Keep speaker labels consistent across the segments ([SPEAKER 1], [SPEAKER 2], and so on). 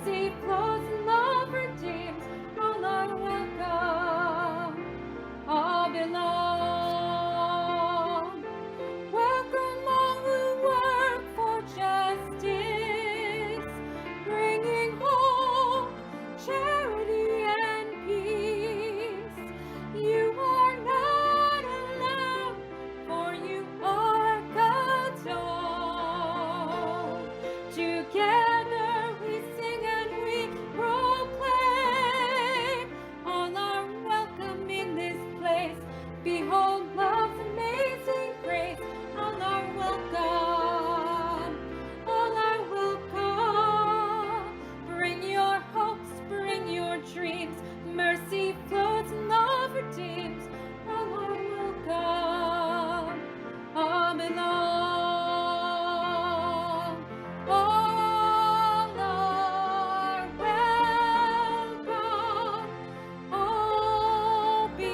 [SPEAKER 1] mercy flows and love redeems. All are welcome, all belong. Welcome all who work for justice, bringing hope, charity, and peace. You are not alone, for you are God's own. Together we sing and we proclaim, all are welcome in this place. Behold love's amazing grace. All are welcome, all are welcome. Bring your hopes, bring your dreams. Mercy flows and love redeems. All are welcome, all belong. All are welcome, all belong.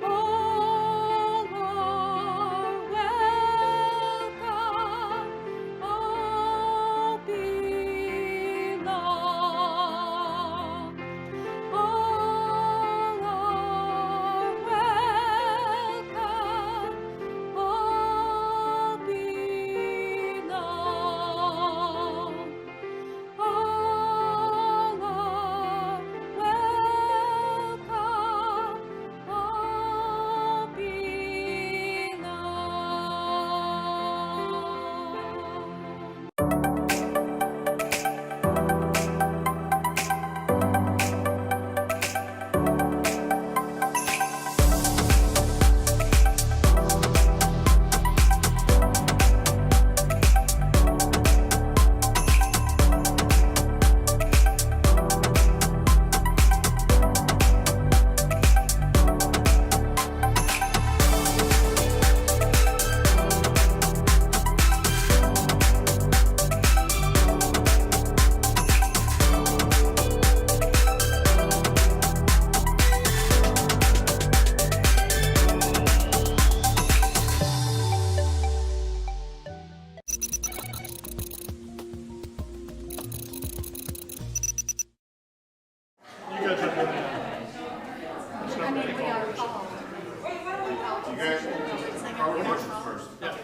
[SPEAKER 1] All are welcome, all belong. All are welcome, all belong. All are welcome, all belong.
[SPEAKER 2] You guys are doing it's not really called. You guys, our worship first. Yeah.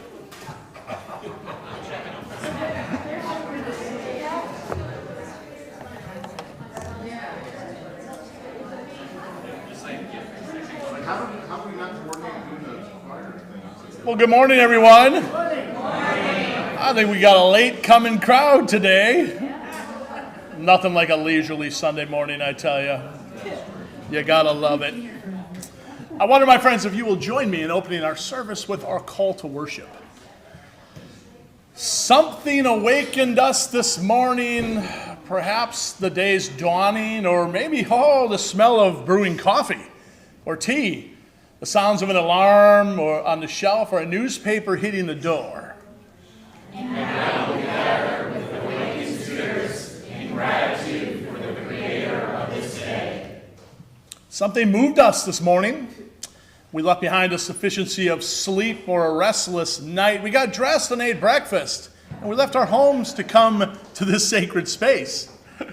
[SPEAKER 2] How are we not coordinating doing the choir thing?
[SPEAKER 3] Well, good morning, everyone. I think we got a late coming crowd today. Nothing like a leisurely Sunday morning, I tell you. You gotta love it. I wonder, my friends, if you will join me in opening our service with our call to worship. Something awakened us this morning, perhaps the day's dawning, or maybe, the smell of brewing coffee or tea, the sounds of an alarm or on the shelf, or a newspaper hitting the door.
[SPEAKER 4] And now we gather with awakened spirits in gratitude for the Creator of this day.
[SPEAKER 3] Something moved us this morning. We left behind a sufficiency of sleep or a restless night. We got dressed and ate breakfast, and we left our homes to come to this sacred space.
[SPEAKER 4] And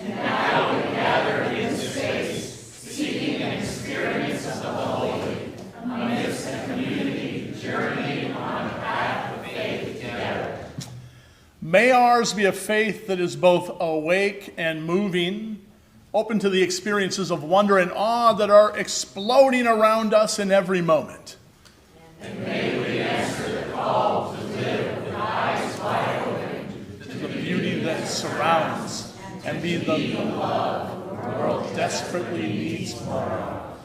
[SPEAKER 4] now we gather in space, seeking an experience of the holy, amidst a community journeying on a path of faith together.
[SPEAKER 3] May ours be a faith that is both awake and moving, open to the experiences of wonder and awe that are exploding around us in every moment.
[SPEAKER 4] And may we answer the call to live with eyes wide open
[SPEAKER 3] To the beauty that surrounds and be the love the world desperately needs more of.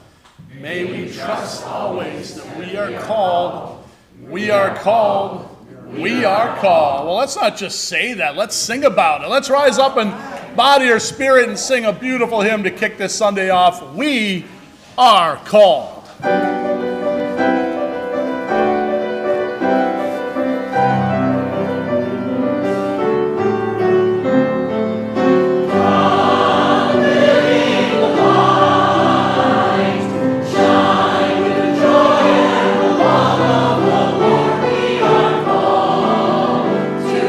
[SPEAKER 3] May we trust always that we are called, we are called, we are called. Well, let's not just say that. Let's sing about it. Let's rise up and body our spirit and sing a beautiful hymn to kick this Sunday off. We are called.
[SPEAKER 4] to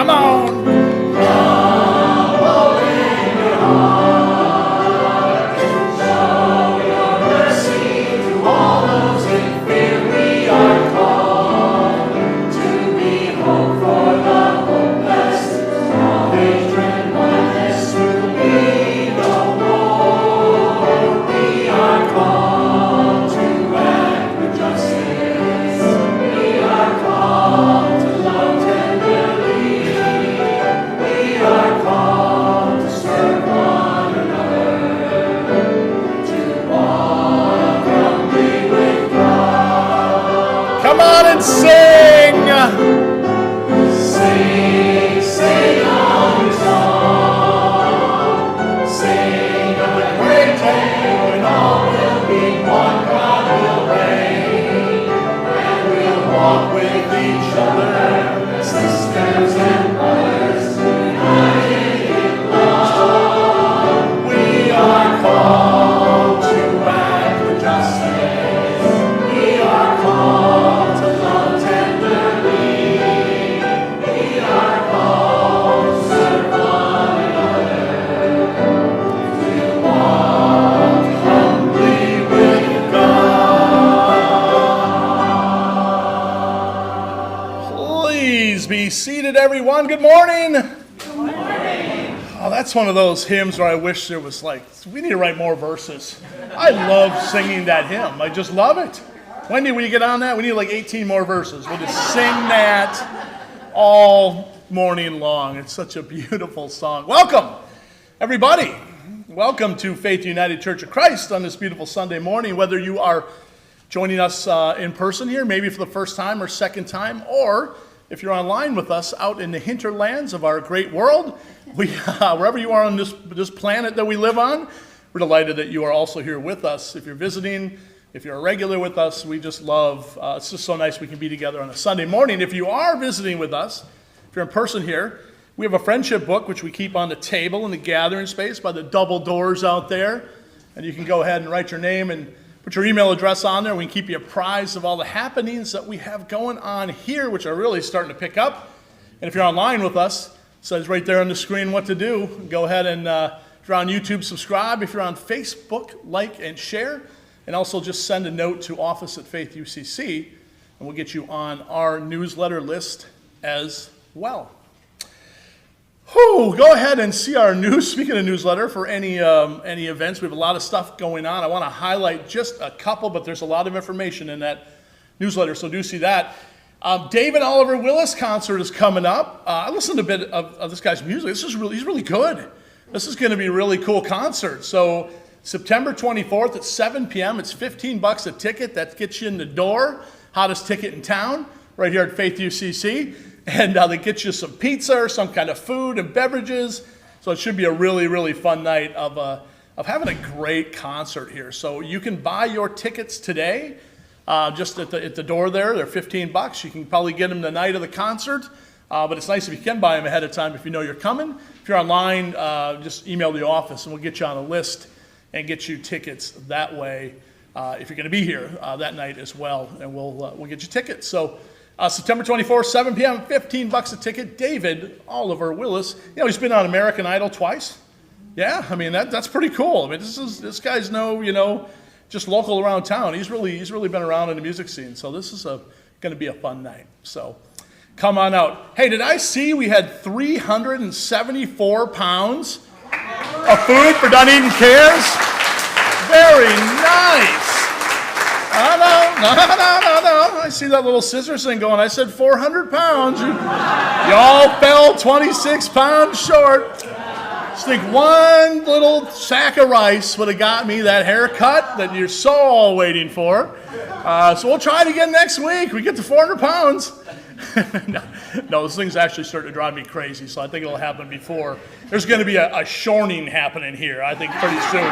[SPEAKER 3] Come on. Come on and sing.
[SPEAKER 4] Sing, sing our song. Sing of the great day when all will be one. God will reign, and we'll walk with each other, sisters and brothers, united in love. We are called to act with justice. We are called to love tenderly. We are called to serve one another, to walk humbly with God.
[SPEAKER 3] Please be seated, everyone. Good morning. Good morning. Oh, that's one of those hymns where I wish there was we need to write more verses. I love singing that hymn. I just love it. Wendy, will you get on that? We need 18 more verses. We'll just sing that all morning long. It's such a beautiful song. Welcome, everybody. Welcome to Faith United Church of Christ on this beautiful Sunday morning. Whether you are joining us in person here, maybe for the first time or second time, or if you're online with us out in the hinterlands of our great world, wherever you are on this planet that we live on, we're delighted that you are also here with us. If you're visiting, if you're a regular with us, we just love, it's just so nice we can be together on a Sunday morning. If you are visiting with us, if you're in person here, we have a friendship book which we keep on the table in the gathering space by the double doors out there. And you can go ahead and write your name and put your email address on there. We can keep you apprised of all the happenings that we have going on here, which are really starting to pick up. And if you're online with us, it says right there on the screen what to do. Go ahead and, if you're on YouTube, subscribe. If you're on Facebook, like and share. And also just send a note to office@faithucc, and we'll get you on our newsletter list as well. Go ahead and see our speaking of newsletter, for any events. We have a lot of stuff going on. I want to highlight just a couple, but there's a lot of information in that newsletter, so do see that. David Oliver Willis concert is coming up. I listened to a bit of this guy's music. He's really good. This is going to be a really cool concert. So September 24th at 7 p.m. It's $15 a ticket. That gets you in the door. Hottest ticket in town, right here at Faith UCC. And they get you some pizza or some kind of food and beverages. So it should be a really fun night of having a great concert here. So you can buy your tickets today, just at the door there. They're $15. You can probably get them the night of the concert. But it's nice if you can buy them ahead of time if you know you're coming. If you're online, just email the office and we'll get you on a list and get you tickets that way if you're going to be here that night as well. And we'll get you tickets. So September 24th, 7 p.m., $15 a ticket. David Oliver Willis. He's been on American Idol twice. Yeah, I mean, that's pretty cool. I mean, this guy's just local around town. He's really been around in the music scene. So this is going to be a fun night. So come on out. Hey, did I see we had 374 pounds of food for Dunedin Cares? Very nice. No. I see that little scissors thing going. I said 400 pounds. Y'all fell 26 pounds short. Just think one little sack of rice would have got me that haircut that you're so all waiting for. So we'll try it again next week. We get to 400 pounds. No, this thing's actually starting to drive me crazy, so I think it'll happen before. There's going to be a shorning happening here, I think, pretty soon.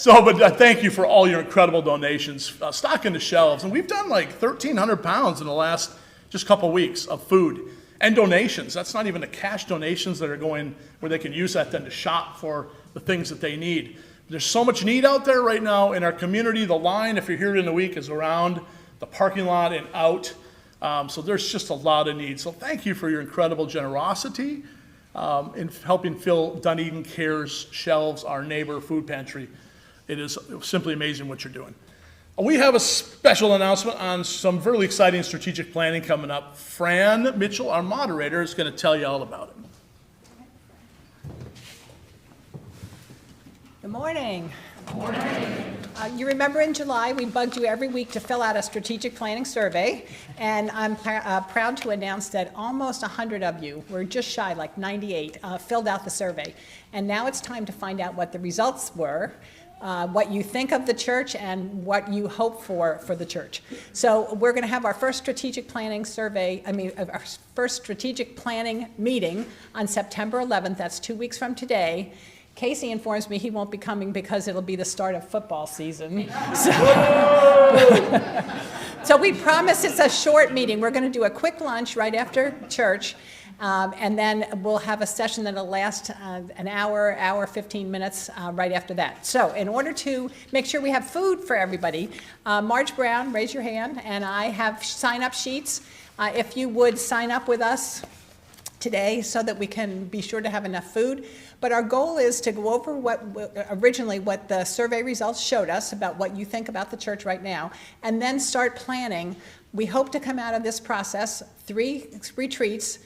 [SPEAKER 3] But thank you for all your incredible donations, stocking the shelves. And we've done 1,300 pounds in the last just couple weeks of food and donations. That's not even the cash donations that are going where they can use that then to shop for the things that they need. There's so much need out there right now in our community. The line, if you're here in the week, is around the parking lot and out. So there's just a lot of needs. So thank you for your incredible generosity in helping fill Dunedin Cares shelves, our neighbor food pantry. It is simply amazing what you're doing. We have a special announcement on some really exciting strategic planning coming up. Fran Mitchell, our moderator, is going to tell you all about it.
[SPEAKER 5] Good morning. You remember in July, we bugged you every week to fill out a strategic planning survey, and I'm proud to announce that almost 100 of you, we're just shy, like 98, filled out the survey. And now it's time to find out what the results were, what you think of the church, and what you hope for the church. So we're going to have our first strategic planning survey, our first strategic planning meeting on September 11th. That's 2 weeks from today. Casey informs me he won't be coming because it'll be the start of football season. So we promise it's a short meeting. We're going to do a quick lunch right after church, and then we'll have a session that'll last an hour, 15 minutes right after that. So in order to make sure we have food for everybody, Marge Brown, raise your hand, and I have sign-up sheets. If you would sign up with us today so that we can be sure to have enough food. But our goal is to go over what the survey results showed us about what you think about the church right now, and then start planning. We hope to come out of this process 3 retreats,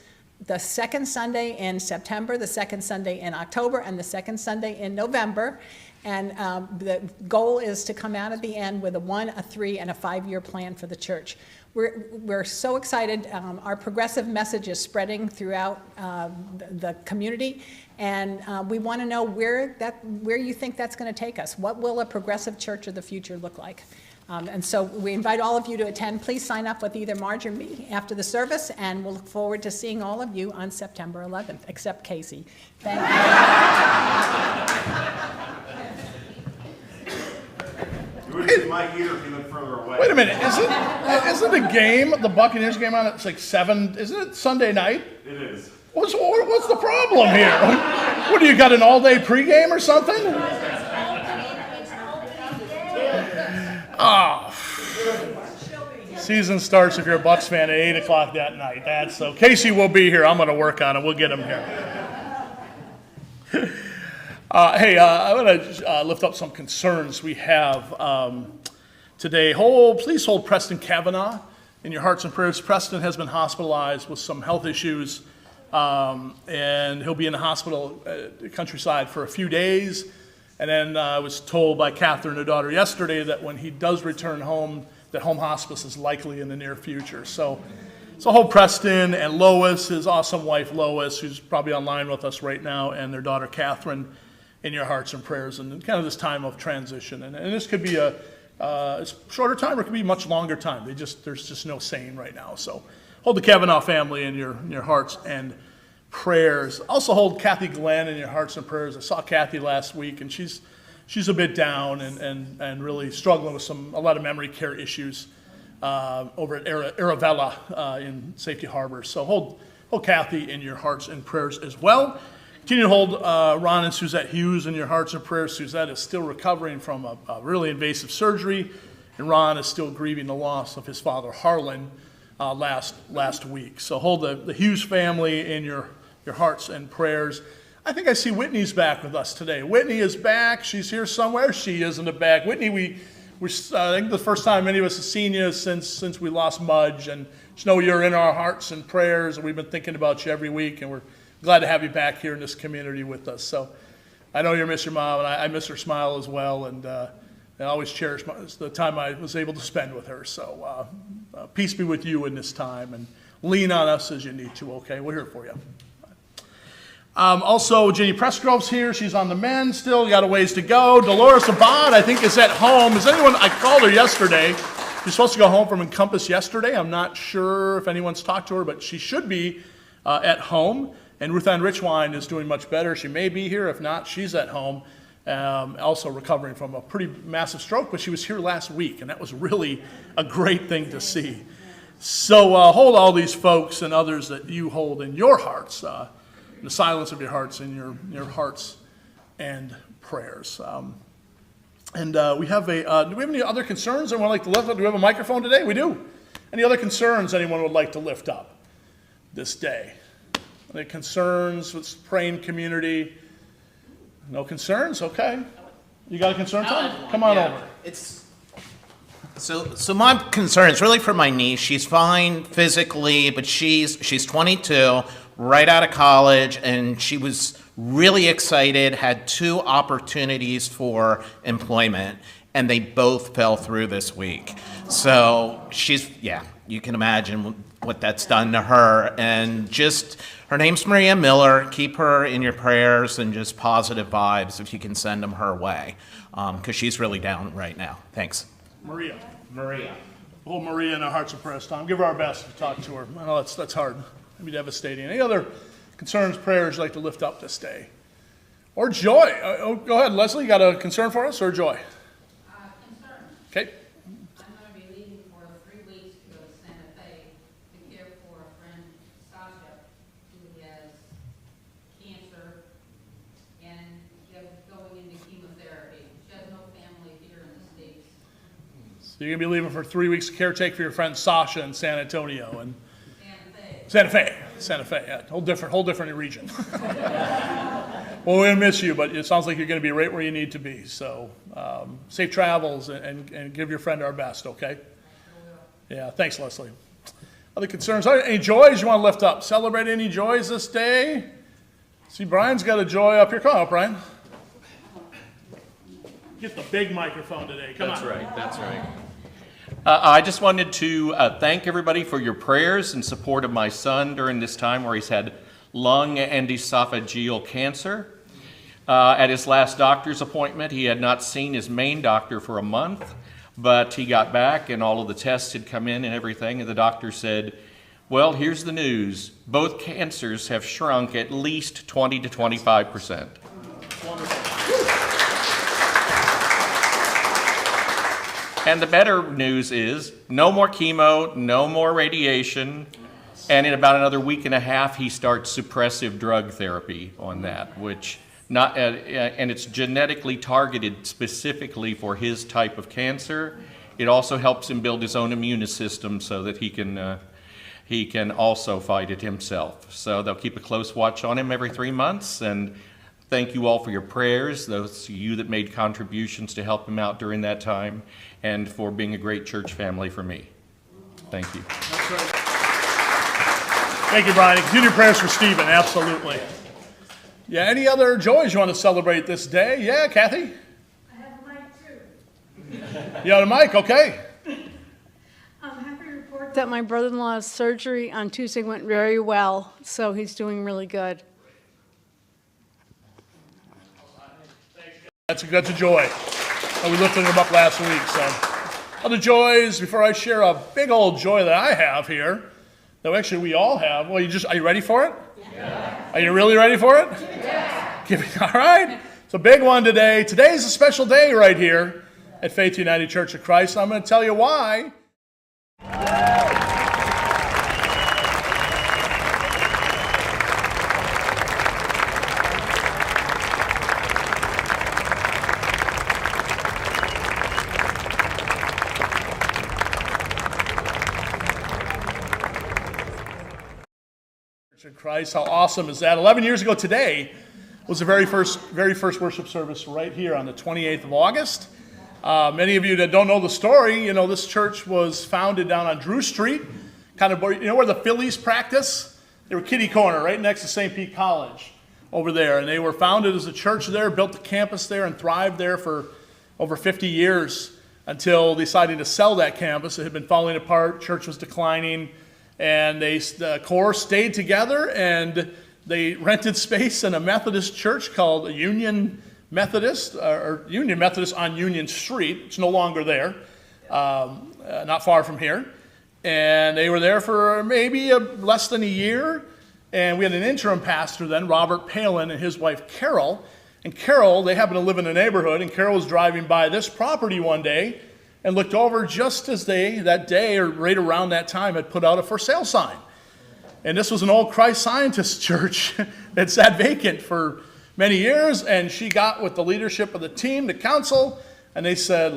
[SPEAKER 5] the second Sunday in September, the second Sunday in October, and the second Sunday in November. And the goal is to come out at the end with a 1, a 3, and a 5-year plan for the church. We're so excited. Our progressive message is spreading throughout the community, and we want to know where you think that's going to take us. What will a progressive church of the future look like? And so we invite all of you to attend. Please sign up with either Marge or me after the service, and we'll look forward to seeing all of you on September 11th, except Casey. Thank you.
[SPEAKER 2] You wouldn't see Mike either if you lived further away.
[SPEAKER 3] Wait a minute, isn't the game, the Buccaneers game on, it's like 7, isn't it Sunday night?
[SPEAKER 2] It is.
[SPEAKER 3] What's the problem here? What, do you got an all-day pregame or something? Oh. Season starts if you're a Bucs fan at 8 o'clock that night. That's so. Casey will be here. I'm going to work on it. We'll get him here. Hey, I'm going to lift up some concerns we have today. Please hold Preston Kavanaugh in your hearts and prayers. Preston has been hospitalized with some health issues, and he'll be in the hospital countryside for a few days. And then I was told by Catherine, her daughter, yesterday that when he does return home, that home hospice is likely in the near future. So hold Preston and Lois, his awesome wife Lois, who's probably online with us right now, and their daughter Catherine in your hearts and prayers, and kind of this time of transition. And this could be a shorter time, or it could be a much longer time. There's just no saying right now. So hold the Kavanaugh family in your hearts and prayers. Also hold Kathy Glenn in your hearts and prayers. I saw Kathy last week, and she's a bit down and really struggling with a lot of memory care issues over at Aravella in Safety Harbor. So hold Kathy in your hearts and prayers as well. Continue to hold Ron and Suzette Hughes in your hearts and prayers. Suzette is still recovering from a really invasive surgery, and Ron is still grieving the loss of his father, Harlan, last week. So hold the Hughes family in your hearts and prayers. I think I see Whitney's back with us today. Whitney is back. She's here somewhere. She is in the back. Whitney, I think the first time any of us have seen you since we lost Mudge, and just know you're in our hearts and prayers, and we've been thinking about you every week, and we're glad to have you back here in this community with us. So I know you miss your mom, and I miss her smile as well, and I always cherish the time I was able to spend with her. So peace be with you in this time, and lean on us as you need to, okay? We're here for you. Also, Jenny Pressgrove's here. She's on the men still. Got a ways to go. Dolores Abad, I think, is at home. I called her yesterday. She's supposed to go home from Encompass yesterday. I'm not sure if anyone's talked to her, but she should be at home. And Ruth Ann Richwine is doing much better. She may be here. If not, she's at home, also recovering from a pretty massive stroke, but she was here last week, and that was really a great thing to see. So hold all these folks and others that you hold in your hearts, in the silence of your hearts, in your hearts and prayers. We have do we have any other concerns that we'd like to lift up? Do we have a microphone today? We do. Any other concerns anyone would like to lift up this day? Any concerns with praying community? No concerns? Okay. You got a concern, Tom? Come on over.
[SPEAKER 4] So my concern is really for my niece. She's fine physically, but she's 22, right out of college, and she was really excited, had 2 opportunities for employment, and they both fell through this week. So you can imagine what that's done to her. And just, her name's Maria Miller. Keep her in your prayers and just positive vibes if you can send them her way, because she's really down right now. Thanks.
[SPEAKER 3] Maria.
[SPEAKER 4] Maria.
[SPEAKER 3] Hold Maria in our hearts of prayer, Tom. Give her our best to talk to her. I know that's hard. It'd be devastating. Any other concerns, prayers you'd like to lift up this day? Or joy? Go ahead, Leslie. You got a concern for us or joy?
[SPEAKER 6] Concern.
[SPEAKER 3] Okay.
[SPEAKER 6] I'm going to be leaving for 3 weeks to go to Santa Fe to care for a friend, Sasha, who has cancer and going into chemotherapy. She has no family here in the States.
[SPEAKER 3] So you're going to be leaving for 3 weeks to caretake for your friend Sasha in San Antonio and
[SPEAKER 6] Santa Fe.
[SPEAKER 3] Santa Fe, yeah, whole different region. Well, we're going to miss you, but it sounds like you're going to be right where you need to be. So safe travels and give your friend our best, okay? Yeah, thanks, Leslie. Other concerns? Any joys you want to lift up? Celebrate any joys this day? See, Brian's got a joy up here. Come on up, Brian. Get the big microphone today. Come on.
[SPEAKER 7] That's right. I just wanted to thank everybody for your prayers and support of my son during this time where he's had lung and esophageal cancer. At his last doctor's appointment, he had not seen his main doctor for a month, but he got back and all of the tests had come in and everything, and the doctor said, well, here's the news. Both cancers have shrunk at least 20 to 25%. And the better news is no more chemo, no more radiation, and in about another week and a half, he starts suppressive drug therapy on that, which and it's genetically targeted specifically for his type of cancer. It also helps him build his own immune system so that he can also fight it himself. So they'll keep a close watch on him every 3 months, and thank you all for your prayers, those of you that made contributions to help him out during that time, and for being a great church family for me. Thank you.
[SPEAKER 3] That's right. Thank you, Brian. Continue prayers for Stephen, absolutely. Yeah, any other joys you want to celebrate this day? Yeah, Kathy?
[SPEAKER 8] I have a mic too.
[SPEAKER 3] You got a mic, okay.
[SPEAKER 8] I'm happy to report that my brother-in-law's surgery on Tuesday went very well, so he's doing really good.
[SPEAKER 3] That's a joy. We lifted him up last week, so. Other joys, before I share a big old joy that I have here, that actually we all have. Well, are you ready for it? Yeah. Are you really ready for it? Yeah. All right. It's a big one today. Today's a special day right here at Faith United Church of Christ, and I'm going to tell you why. Christ, how awesome is that? 11 years ago today was the very first worship service right here on the 28th of August. Many of you that don't know the story, this church was founded down on Drew Street, kind of, where the Phillies practice? They were kitty corner right next to St. Pete College over there, and they were founded as a church there, built the campus there, and thrived there for over 50 years until deciding to sell that campus. It had been falling apart, church was declining, and the core stayed together, and they rented space in a Methodist church called Union Methodist on Union Street. It's no longer there, not far from here. And they were there for maybe less than a year. And we had an interim pastor then, Robert Palin, and his wife Carol. And Carol, they happened to live in a neighborhood, and Carol was driving by this property one day and looked over just as they, that day or right around that time, had put out a for sale sign. And this was an old Christ Scientist church that sat vacant for many years, and she got with the leadership of the team, the council, and they said,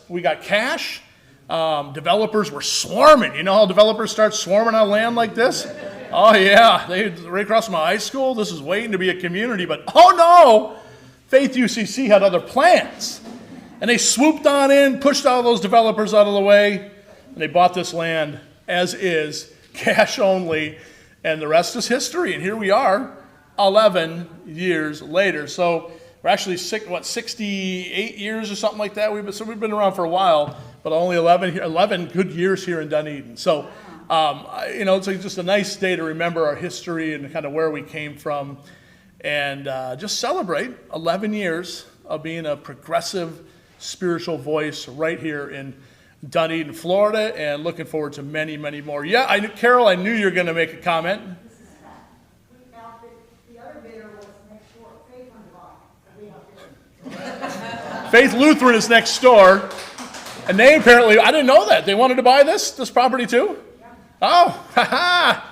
[SPEAKER 3] we got cash, Developers were swarming. You know how developers start swarming on land like this? Oh yeah, they right across my high school. This is waiting to be a community, but oh no, Faith UCC had other plans. And they swooped on in, pushed all those developers out of the way, and they bought this land as is, cash only, and the rest is history. And here we are, 11 years later. So we're actually 68 years or something like that. We've been around for a while, but only 11 good years here in Dunedin. So, it's just a nice day to remember our history and kind of where we came from, and just celebrate 11 years of being a progressive spiritual voice right here in Dunedin, Florida, and looking forward to many, many more. Yeah, Carol, I knew you were going to make a comment.
[SPEAKER 9] The other bidder was next door, Faith on the bottom.
[SPEAKER 3] Faith Lutheran is next door, and they apparently, I didn't know that. They wanted to buy this property too? Oh, ha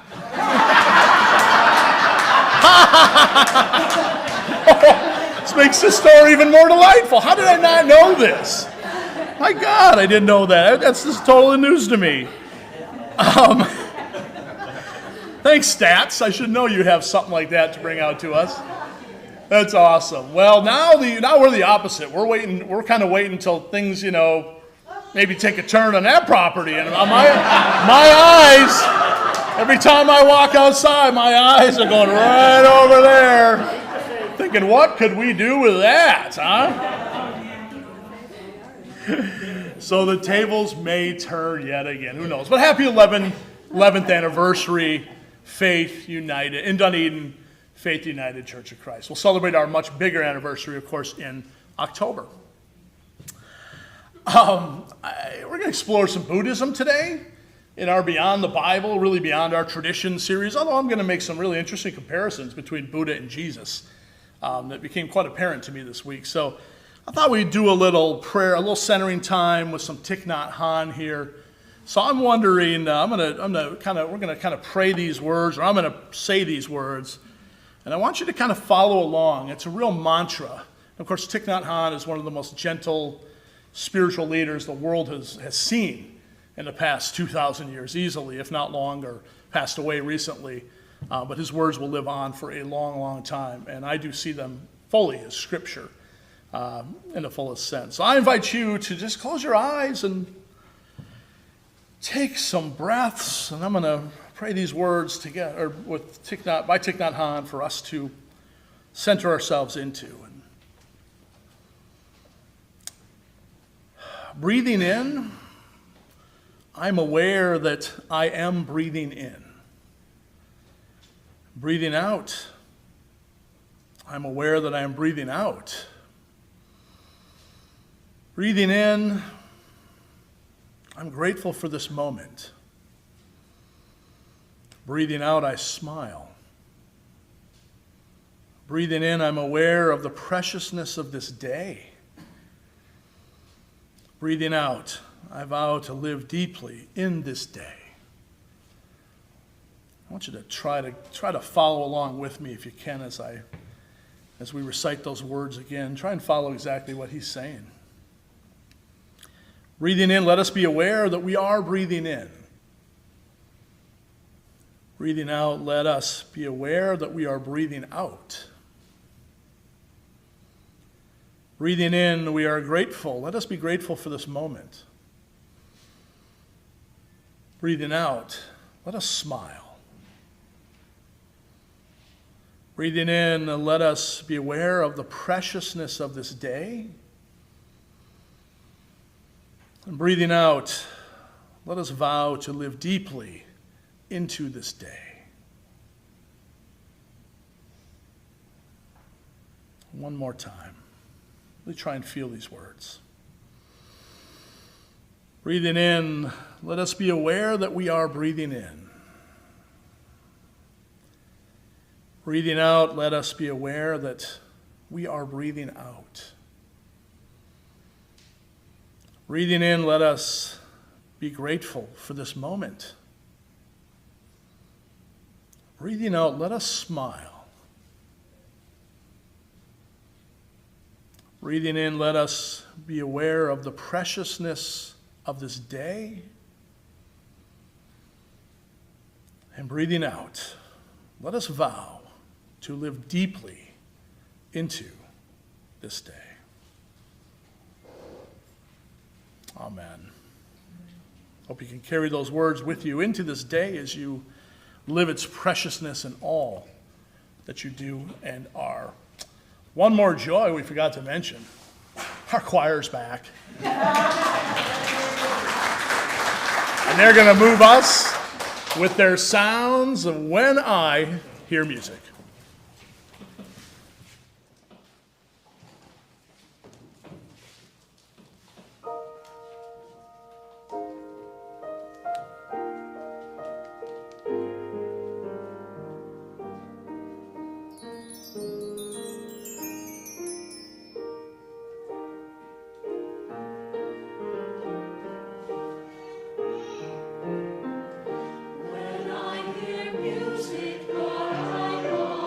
[SPEAKER 3] This makes this story even more delightful. How did I not know this? My God, I didn't know that. That's just totally news to me. Thanks, Stats. I should know you have something like that to bring out to us. That's awesome. Well, now we're the opposite. We're kind of waiting until things, maybe take a turn on that property. And my eyes, every time I walk outside, my eyes are going right over there. Thinking, what could we do with that, huh? So the tables may turn yet again. Who knows? But happy 11th anniversary, Faith United, in Dunedin, Faith United Church of Christ. We'll celebrate our much bigger anniversary, of course, in October. We're going to explore some Buddhism today in our Beyond the Bible, really Beyond Our Tradition series, although I'm going to make some really interesting comparisons between Buddha and Jesus. That became quite apparent to me this week. So I thought we'd do a little prayer, a little centering time with some Thich Nhat Hanh here. So I'm wondering, we're gonna kind of pray these words, or I'm gonna say these words, and I want you to kind of follow along. It's a real mantra. Of course, Thich Nhat Hanh is one of the most gentle spiritual leaders the world has seen in the past 2,000 years, easily, if not longer. Passed away recently. But his words will live on for a long, long time, and I do see them fully as scripture in the fullest sense. So I invite you to just close your eyes and take some breaths, and I'm going to pray these words together with by Thich Nhat Hanh for us to center ourselves into. And breathing in, I'm aware that I am breathing in. Breathing out, I'm aware that I am breathing out. Breathing in, I'm grateful for this moment. Breathing out, I smile. Breathing in, I'm aware of the preciousness of this day. Breathing out, I vow to live deeply in this day. I want you to try to follow along with me if you can as we recite those words again. Try and follow exactly what he's saying. Breathing in, let us be aware that we are breathing in. Breathing out, let us be aware that we are breathing out. Breathing in, we are grateful. Let us be grateful for this moment. Breathing out, let us smile. Breathing in, let us be aware of the preciousness of this day. And breathing out, let us vow to live deeply into this day. One more time. Really try and feel these words. Breathing in, let us be aware that we are breathing in. Breathing out, let us be aware that we are breathing out. Breathing in, let us be grateful for this moment. Breathing out, let us smile. Breathing in, let us be aware of the preciousness of this day. And breathing out, let us vow to live deeply into this day. Amen. Hope you can carry those words with you into this day as you live its preciousness in all that you do and are. One more joy we forgot to mention. Our choir's back. And they're going to move us with their sounds of When I Hear Music.
[SPEAKER 4] When I hear music, Lord, I know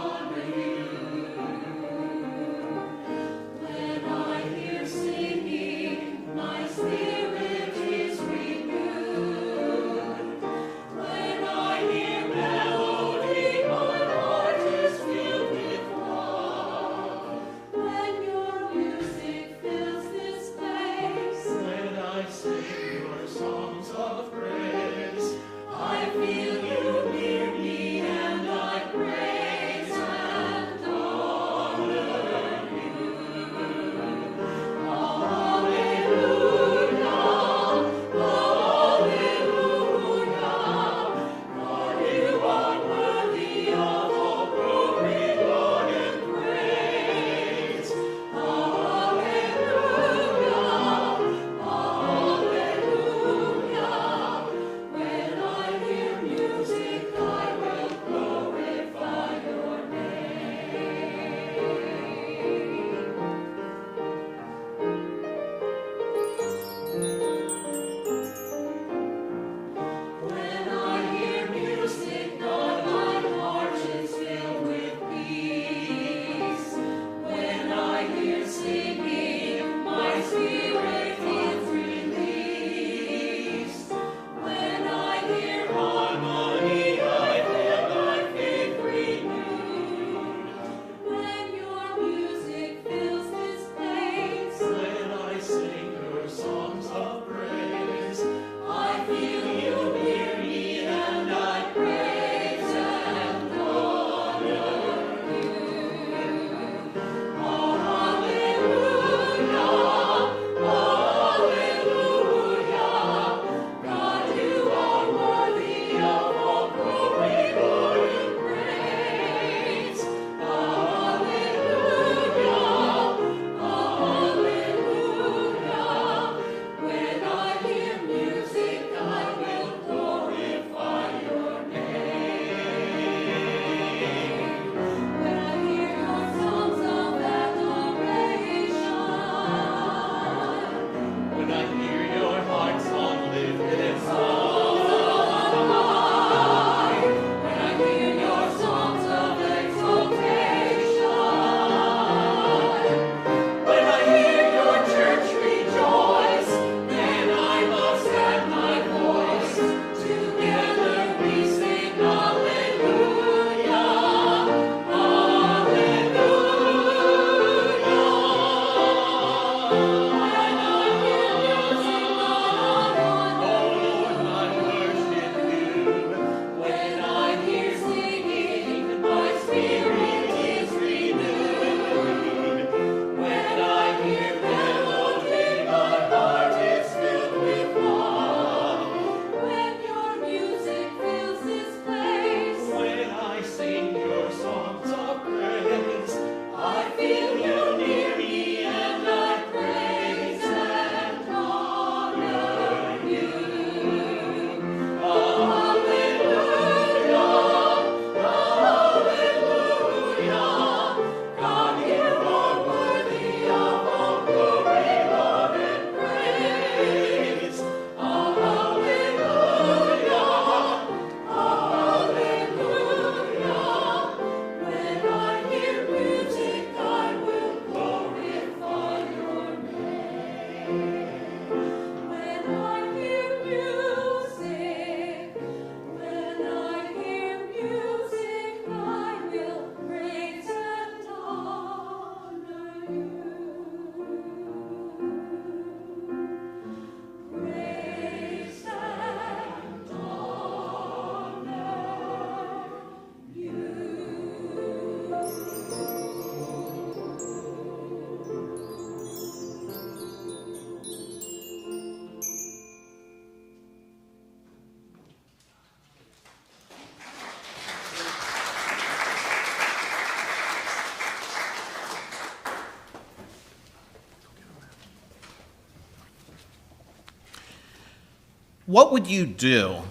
[SPEAKER 4] What would you do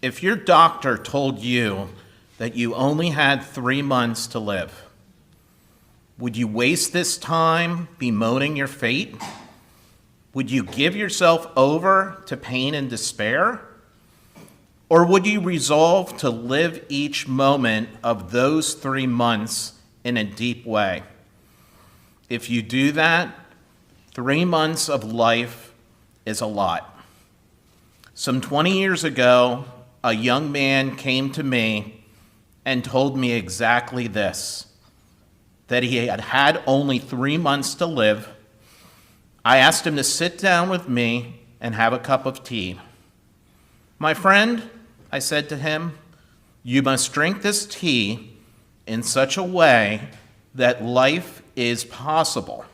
[SPEAKER 4] if your doctor told you that you only had 3 months to live? Would you waste this time bemoaning your fate? Would you give yourself over to pain and despair? Or would you resolve to live each moment of those 3 months in a deep way? If you do that, 3 months of life is a lot. Some 20 years ago, a young man came to me and told me exactly this, that he had had only 3 months to live. I asked him to sit down with me and have a cup of tea. My friend, I said to him, you must drink this tea in such a way that life is possible.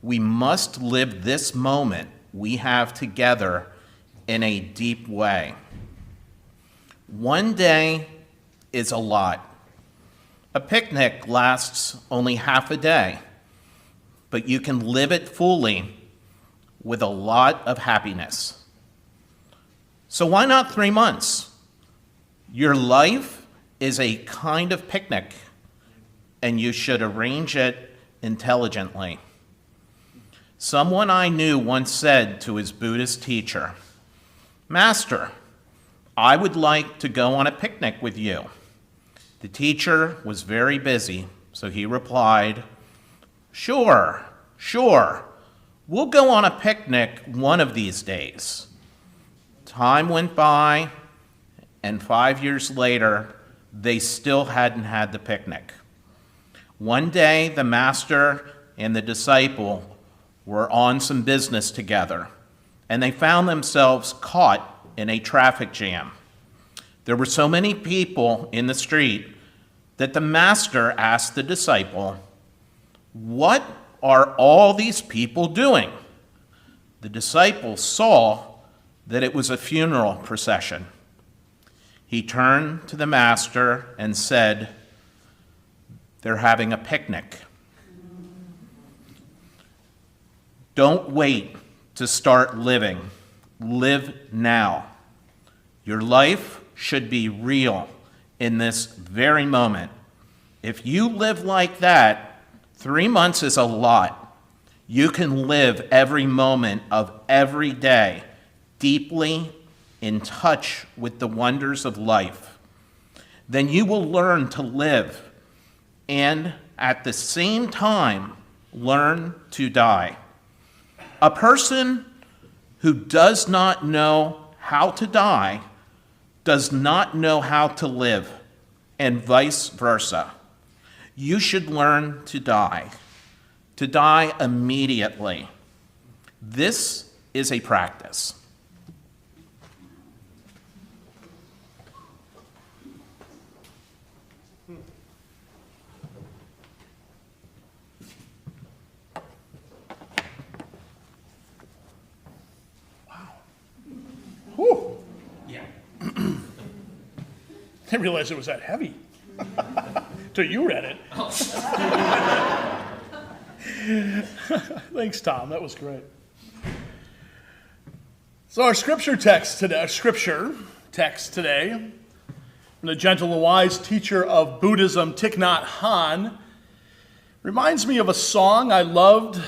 [SPEAKER 4] We must live this moment we have together in a deep way. 1 day is a lot. A picnic lasts only half a day, but you can live it fully with a lot of happiness. So why not 3 months? Your life is a kind of picnic, and you should arrange it intelligently. Someone I knew once said to his Buddhist teacher, "Master, I would like to go on a picnic with you." The teacher was very busy, so he replied, Sure, we'll go on a picnic one of these days." Time went by, and 5 years later, they still hadn't had the picnic. One day, the master and the disciple were on some business together, and they found themselves caught in a traffic jam. There were so many people in the street that the master asked the disciple, "What are all these people doing?" The disciple saw that it was a funeral procession. He turned to the master and said, "They're having a picnic." Don't wait to start living. Live now. Your life should be real in this very moment. If you live like that, 3 months is a lot. You can live every moment of every day deeply in touch with the wonders of life. Then you will learn to live and at the same time learn to die. A person who does not know how to die does not know how to live, and vice versa. You should learn to die immediately. This is a practice.
[SPEAKER 3] Whew. Yeah. Didn't realize it was that heavy. Till you read it. Thanks, Tom. That was great. So our scripture text today, from the gentle and wise teacher of Buddhism, Thich Nhat Hanh, reminds me of a song I loved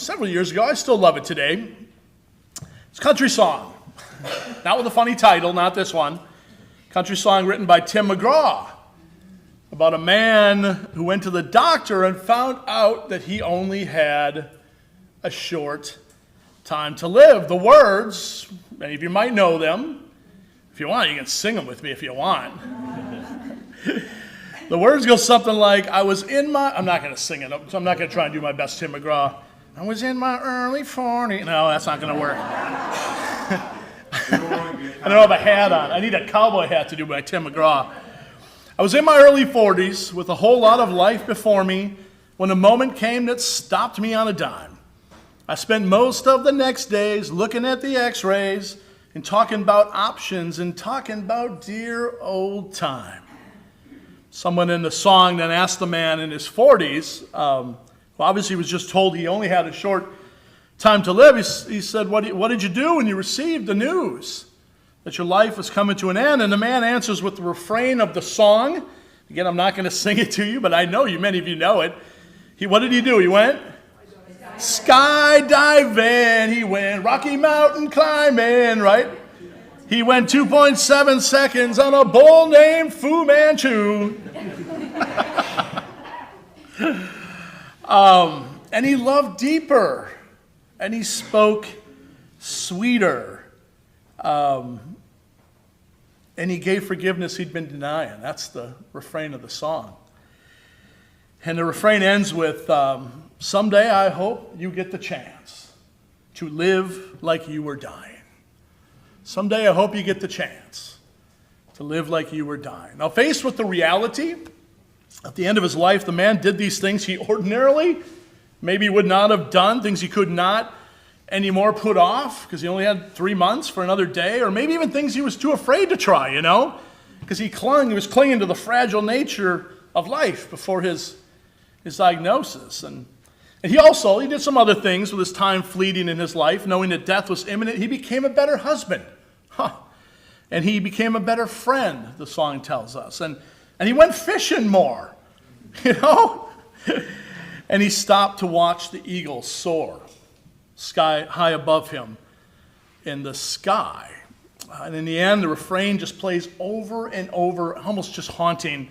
[SPEAKER 3] several years ago. I still love it today. It's a country song. Not with a funny title, not this one. Country song written by Tim McGraw about a man who went to the doctor and found out that he only had a short time to live. The words, many of you might know them. If you want, you can sing them with me if you want. The words go something like, I'm not going to sing it, so I'm not going to try and do my best Tim McGraw. I was in my early 40s. No, that's not going to work. I don't have a hat on. I need a cowboy hat to do my Tim McGraw. I was in my early 40s with a whole lot of life before me when a moment came that stopped me on a dime. I spent most of the next days looking at the x-rays and talking about options and talking about dear old time. Someone in the song then asked the man in his 40s, who obviously was just told he only had a short time to live, he said, what did you do when you received the news that your life was coming to an end? And the man answers with the refrain of the song. Again, I'm not going to sing it to you, but I know many of you know it. What did he do? He went skydiving. He went Rocky Mountain climbing, right? He went 2.7 seconds on a bull named Fu Manchu. And he loved deeper. And he spoke sweeter. And he gave forgiveness he'd been denying. That's the refrain of the song. And the refrain ends with, someday I hope you get the chance to live like you were dying. Someday I hope you get the chance to live like you were dying. Now, faced with the reality, at the end of his life, the man did these things he ordinarily maybe would not have done, things he could not anymore put off because he only had 3 months for another day, or maybe even things he was too afraid to try, because he was clinging to the fragile nature of life before his diagnosis. And he did some other things with his time fleeting in his life, knowing that death was imminent. He became a better husband. And he became a better friend, the song tells us. And he went fishing more, And he stopped to watch the eagle soar sky high above him in the sky. And in the end, the refrain just plays over and over, almost just haunting.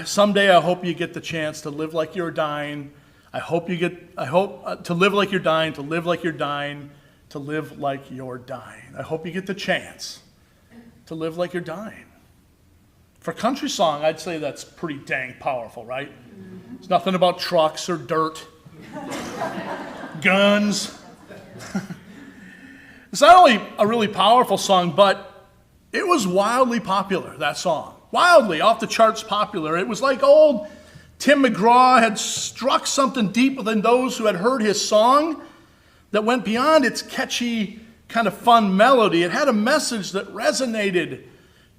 [SPEAKER 3] Someday I hope you get the chance to live like you're dying. I hope to live like you're dying, to live like you're dying, to live like you're dying. I hope you get the chance to live like you're dying. For a country song, I'd say that's pretty dang powerful, right? It's nothing about trucks or dirt, guns. It's not only a really powerful song, but it was wildly popular, that song. Wildly, off the charts popular. It was like old Tim McGraw had struck something deep within those who had heard his song that went beyond its catchy, kind of fun melody. It had a message that resonated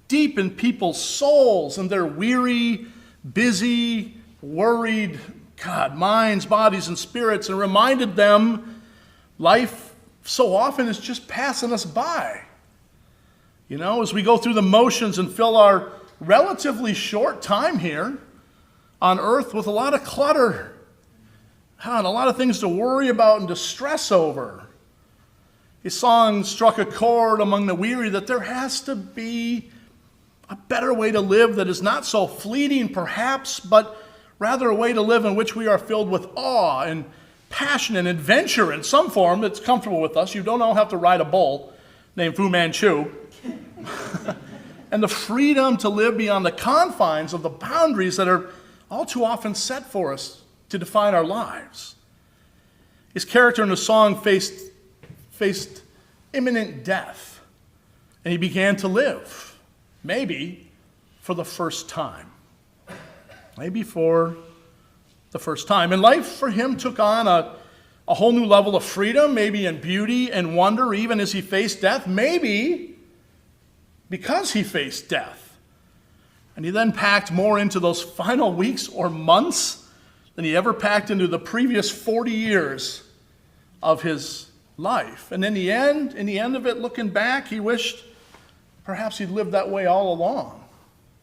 [SPEAKER 3] deep in people's souls and their weary, busy, worried, minds, bodies, and spirits, and reminded them life so often is just passing us by. As we go through the motions and fill our relatively short time here on earth with a lot of clutter and a lot of things to worry about and to stress over. His song struck a chord among the weary that there has to be a better way to live that is not so fleeting perhaps, but rather a way to live in which we are filled with awe and passion and adventure in some form that's comfortable with us. You don't all have to ride a bull named Fu Manchu. And the freedom to live beyond the confines of the boundaries that are all too often set for us to define our lives. His character in the song faced imminent death, and he began to live, maybe for the first time. Maybe for the first time. And life for him took on a whole new level of freedom, maybe in beauty and wonder, even as he faced death, maybe because he faced death. And he then packed more into those final weeks or months than he ever packed into the previous 40 years of his life. And in the end of it, looking back, he wished perhaps he'd lived that way all along.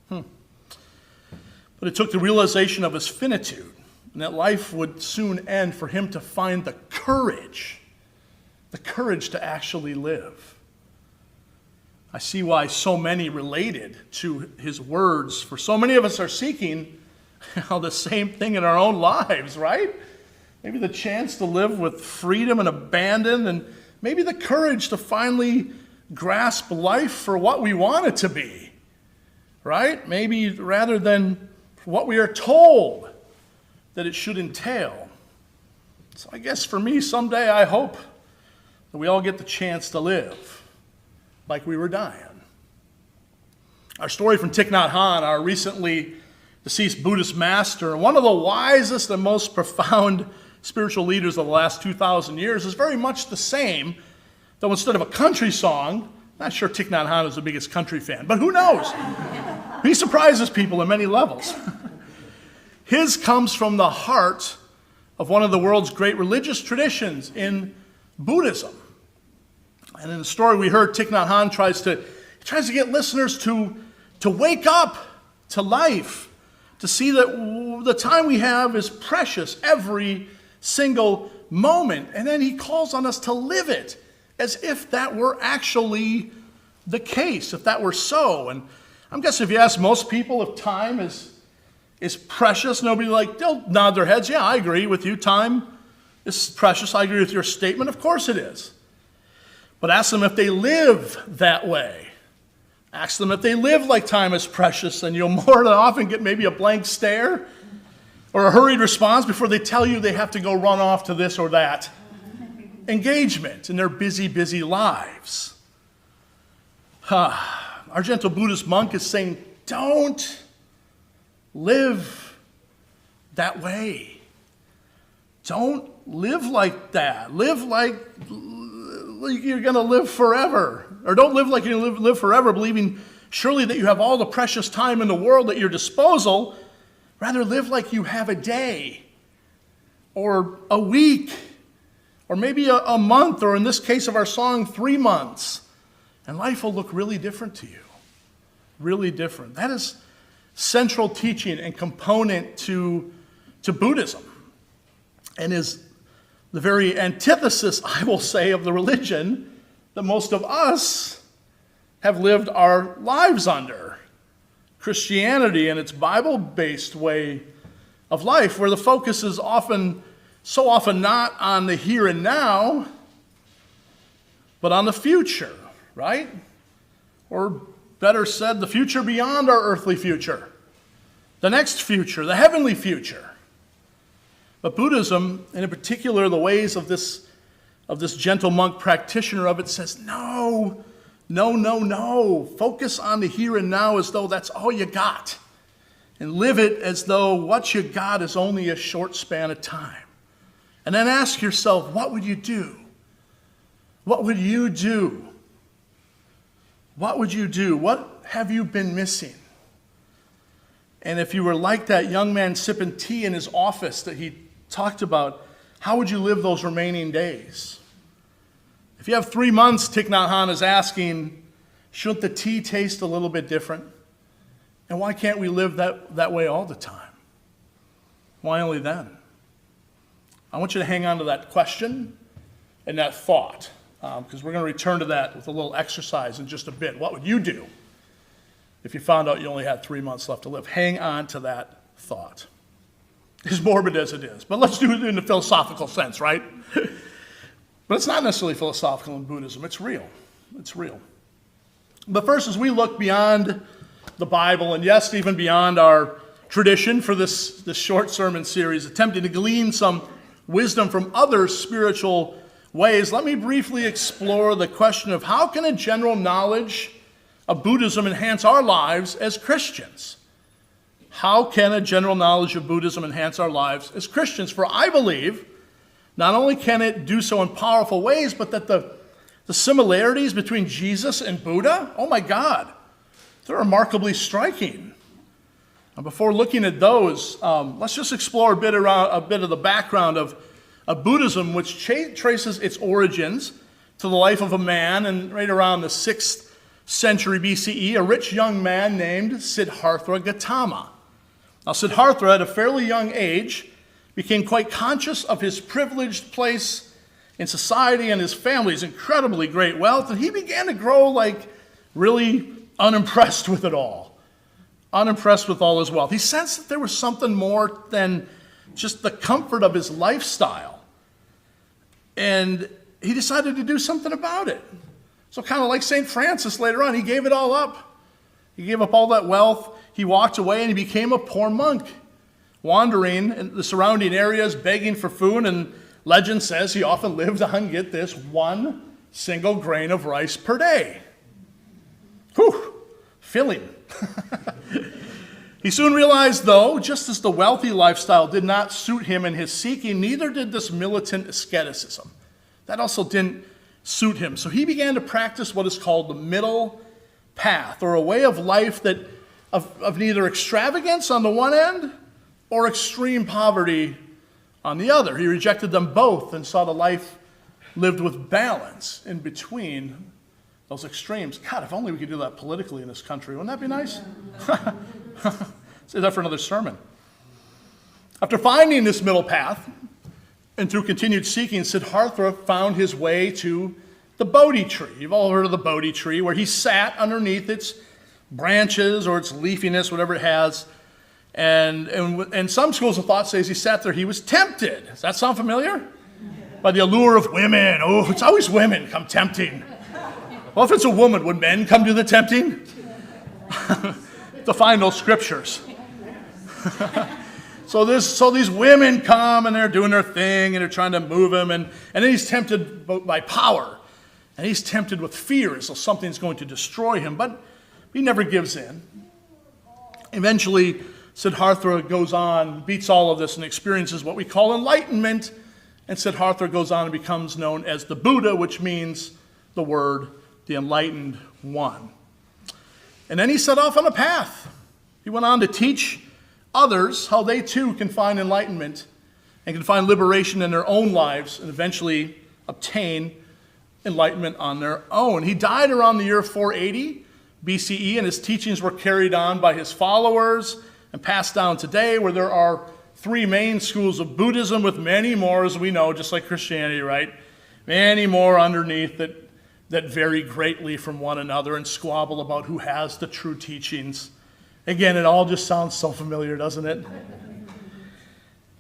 [SPEAKER 3] But it took the realization of his finitude and that life would soon end for him to find the courage to actually live. I see why so many related to his words, for so many of us are seeking the same thing in our own lives, right? Maybe the chance to live with freedom and abandon, and maybe the courage to finally grasp life for what we want it to be, right? Maybe rather than what we are told that it should entail. So I guess for me, someday I hope that we all get the chance to live like we were dying. Our story from Thich Nhat Hanh, our recently deceased Buddhist master, one of the wisest and most profound spiritual leaders of the last 2,000 years, is very much the same, though instead of a country song, not sure Thich Nhat Hanh is the biggest country fan, but who knows? He surprises people in many levels. His comes from the heart of of one of the world's great religious traditions in Buddhism. And in the story we heard, Thich Nhat Hanh tries to get listeners to wake up to life, to see that the time we have is precious, every single moment. And then he calls on us to live it as if that were actually the case, if that were so. And I'm guessing if you ask most people if time is precious, they'll nod their heads. Yeah, I agree with you. Time is precious. I agree with your statement. Of course it is. But ask them if they live that way. Ask them if they live like time is precious, and you'll more than often get maybe a blank stare or a hurried response before they tell you they have to go run off to this or that engagement in their busy, busy lives. Our gentle Buddhist monk is saying, don't live that way. Don't live like that. Live like you're going to live forever. Or don't live like you're going to live forever, believing surely that you have all the precious time in the world at your disposal. Rather, live like you have a day or a week or maybe a month, or in this case of our song, 3 months. And life will look really different to you. Really different. That is central teaching and component to Buddhism, and is the very antithesis, I will say, of the religion that most of us have lived our lives under. Christianity and its Bible-based way of life, where the focus is so often not on the here and now, but on the future, right? Or better said, the future beyond our earthly future, the next future, the heavenly future. But Buddhism, and in particular the ways of this gentle monk practitioner of it, says, no. Focus on the here and now as though that's all you got. And live it as though what you got is only a short span of time. And then ask yourself, what would you do? What would you do? What would you do? What have you been missing? And if you were like that young man sipping tea in his office that he talked about, how would you live those remaining days? If you have 3 months, Thich Nhat Hanh is asking, shouldn't the tea taste a little bit different? And why can't we live that way all the time? Why only then? I want you to hang on to that question and that thought, because we're going to return to that with a little exercise in just a bit. What would you do if you found out you only had 3 months left to live? Hang on to that thought. As morbid as it is. But let's do it in the philosophical sense, right? But it's not necessarily philosophical in Buddhism. It's real. It's real. But first, as we look beyond the Bible, and yes, even beyond our tradition for this short sermon series, attempting to glean some wisdom from other spiritual ways, let me briefly explore the question of how can a general knowledge of Buddhism enhance our lives as Christians? How can a general knowledge of Buddhism enhance our lives as Christians? For I believe not only can it do so in powerful ways, but that the similarities between Jesus and Buddha, oh my God, they're remarkably striking. And before looking at those, let's just explore a bit of the background of Buddhism, which traces its origins to the life of a man, and right around the 6th century BCE, a rich young man named Siddhartha Gautama. Now, Siddhartha, at a fairly young age, became quite conscious of his privileged place in society and his family's incredibly great wealth, and he began to grow really unimpressed with it all, unimpressed with all his wealth. He sensed that there was something more than just the comfort of his lifestyle, and he decided to do something about it. So kind of like St. Francis later on, he gave it all up. He gave up all that wealth. He walked away and he became a poor monk, wandering in the surrounding areas, begging for food, and legend says he often lived on, get this, 1 single grain of rice per day. Whew, filling. He soon realized, though, just as the wealthy lifestyle did not suit him in his seeking, neither did this militant asceticism. That also didn't suit him. So he began to practice what is called the middle path, or a way of life that of neither extravagance on the one end or extreme poverty on the other. He rejected them both and saw the life lived with balance in between those extremes. God, if only we could do that politically in this country. Wouldn't that be nice? Say that for another sermon. After finding this middle path, and through continued seeking, Siddhartha found his way to the Bodhi tree. You've all heard of the Bodhi tree, where he sat underneath its branches or its leafiness, whatever it has. And some schools of thought say as he sat there, he was tempted. Does that sound familiar? By the allure of women. Oh, it's always women come tempting. Well, if it's a woman, would men come do the tempting? To find those scriptures. So these women come and they're doing their thing and they're trying to move him. And then he's tempted by power. And he's tempted with fear as though something's going to destroy him. But he never gives in. Eventually, Siddhartha goes on, beats all of this, and experiences what we call enlightenment. And Siddhartha goes on and becomes known as the Buddha, which means the word, the enlightened one. And then he set off on a path. He went on to teach others how they too can find enlightenment and can find liberation in their own lives and eventually obtain enlightenment on their own. He died around the year 480 BCE, and his teachings were carried on by his followers and passed down today, where there are 3 main schools of Buddhism with many more, as we know, just like Christianity, right? Many more underneath that vary greatly from one another and squabble about who has the true teachings. Again, it all just sounds so familiar, doesn't it?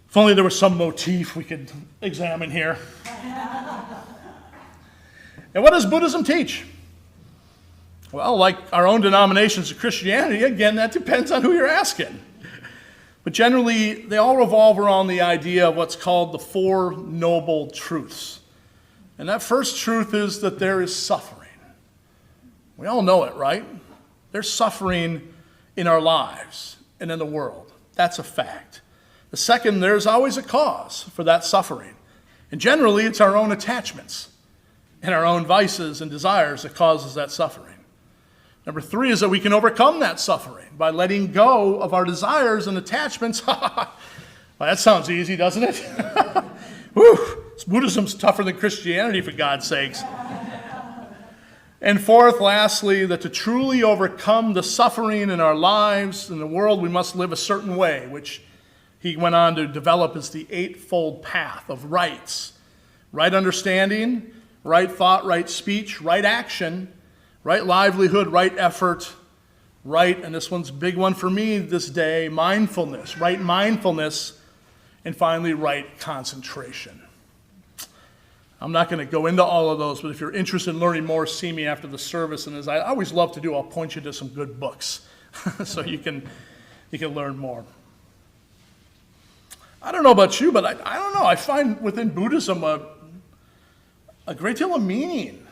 [SPEAKER 3] If only there was some motif we could examine here. And what does Buddhism teach? Well, like our own denominations of Christianity, again, that depends on who you're asking. But generally, they all revolve around the idea of what's called the 4 noble truths. And that first truth is that there is suffering. We all know it, right? There's suffering in our lives and in the world. That's a fact. The second, there's always a cause for that suffering. And generally, it's our own attachments and our own vices and desires that causes that suffering. Number 3 is that we can overcome that suffering by letting go of our desires and attachments. Well, that sounds easy, doesn't it? Whew. Buddhism's tougher than Christianity, for God's sakes. And 4th, lastly, that to truly overcome the suffering in our lives and the world, we must live a certain way, which he went on to develop as the 8-fold path of rights. Right understanding, right thought, right speech, right action, right livelihood, right effort, right, and this one's a big one for me this day, mindfulness, right mindfulness, and finally, right concentration. I'm not going to go into all of those, but if you're interested in learning more, see me after the service. And as I always love to do, I'll point you to some good books so you can learn more. I don't know about you, but I don't know. I find within Buddhism a great deal of meaning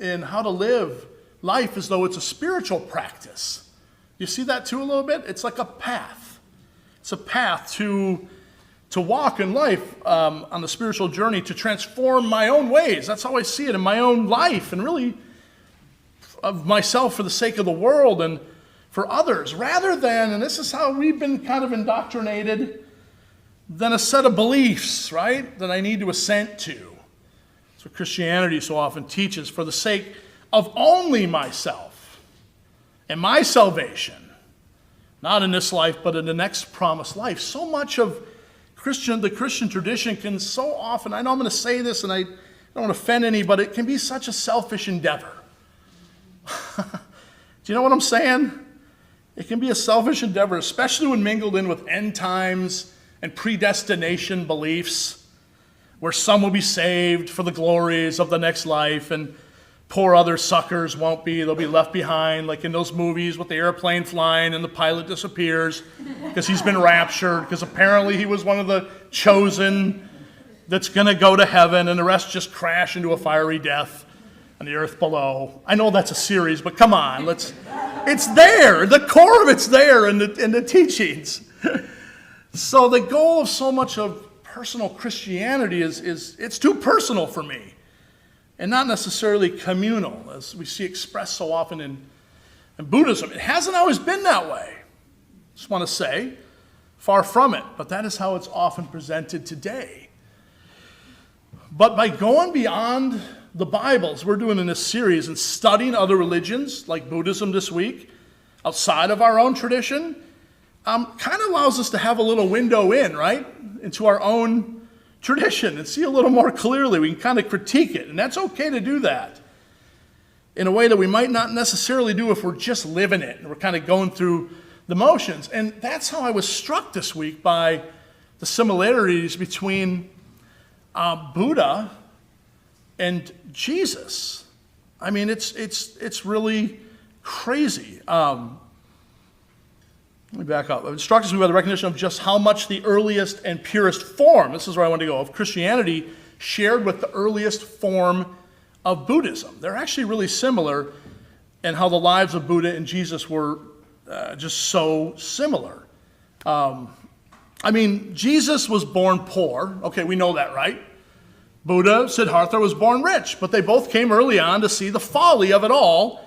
[SPEAKER 3] in how to live life as though it's a spiritual practice. You see that too a little bit? It's like a path. It's a path to walk in life on the spiritual journey, to transform my own ways. That's how I see it in my own life, and really of myself for the sake of the world and for others, rather than, and this is how we've been kind of indoctrinated, than a set of beliefs, right, that I need to assent to. That's what Christianity so often teaches, for the sake of only myself and my salvation, not in this life, but in the next promised life. So much of the Christian tradition can so often, I know I'm going to say this and I don't want to offend anybody, it can be such a selfish endeavor. Do you know what I'm saying? It can be a selfish endeavor, especially when mingled in with end times and predestination beliefs, where some will be saved for the glories of the next life and poor other suckers won't be. They'll be left behind, like in those movies with the airplane flying and the pilot disappears because he's been raptured, because apparently he was one of the chosen that's going to go to heaven, and the rest just crash into a fiery death on the earth below. I know that's a series, but come on, it's there. The core of it's there in the teachings. So the goal of so much of personal Christianity is it's too personal for me, and not necessarily communal, as we see expressed so often in Buddhism. It hasn't always been that way. Just want to say, Far from it, but that is how it's often presented today. But by going beyond the Bibles, we're doing in this series and studying other religions, like Buddhism this week, outside of our own tradition, kind of allows us to have a little window in, right, into our own tradition and see a little more clearly. We can kind of critique it, and that's okay to do that in a way that we might not necessarily do if we're just living it and we're kind of going through the motions. And that's how I was struck this week by the similarities between Buddha and Jesus. I mean, it's really crazy. Let me back up. It struck me by the recognition of just how much the earliest and purest form, this is where I want to go, of Christianity shared with the earliest form of Buddhism. They're actually really similar in how the lives of Buddha and Jesus were just so similar. I mean, Jesus was born poor. Okay, we know that, right? Buddha, Siddhartha, was born rich, but they both came early on to see the folly of it all,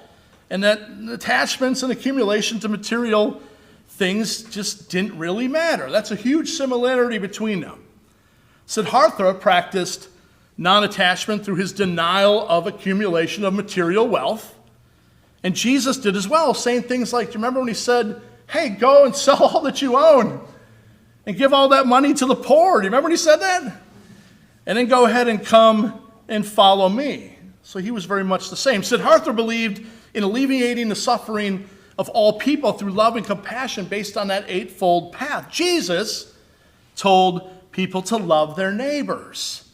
[SPEAKER 3] and that attachments and accumulation to material things just didn't really matter. That's a huge similarity between them. Siddhartha practiced non-attachment through his denial of accumulation of material wealth, and Jesus did as well, saying things like, do you remember when he said, hey, go and sell all that you own and give all that money to the poor? Do you remember when he said that? And then go ahead and come and follow me. So he was very much the same. Siddhartha believed in alleviating the suffering of all people through love and compassion based on that eightfold path. Jesus told people to love their neighbors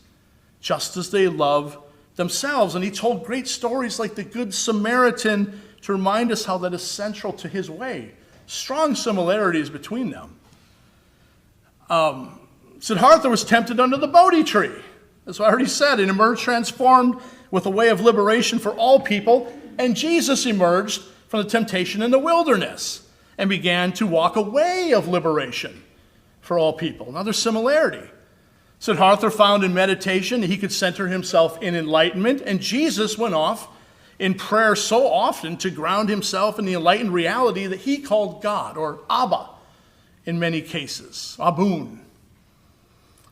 [SPEAKER 3] just as they love themselves. And he told great stories like the Good Samaritan to remind us how that is central to his way. Strong similarities between them. Siddhartha was tempted under the Bodhi tree. As I already said, and emerged transformed with a way of liberation for all people. And Jesus emerged from the temptation in the wilderness and began to walk a way of liberation for all people. Another similarity. Siddhartha found in meditation he could center himself in enlightenment, and Jesus went off in prayer so often to ground himself in the enlightened reality that he called God, or Abba in many cases, Abun.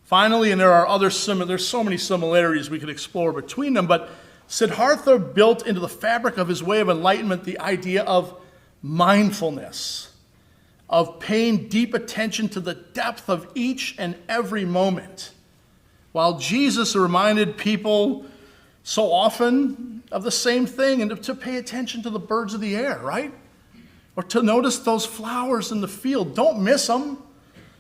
[SPEAKER 3] Finally, and there's so many similarities we could explore between them, but Siddhartha built into the fabric of his way of enlightenment the idea of mindfulness, of paying deep attention to the depth of each and every moment. While Jesus reminded people so often of the same thing and to pay attention to the birds of the air, right? Or to notice those flowers in the field. Don't miss them,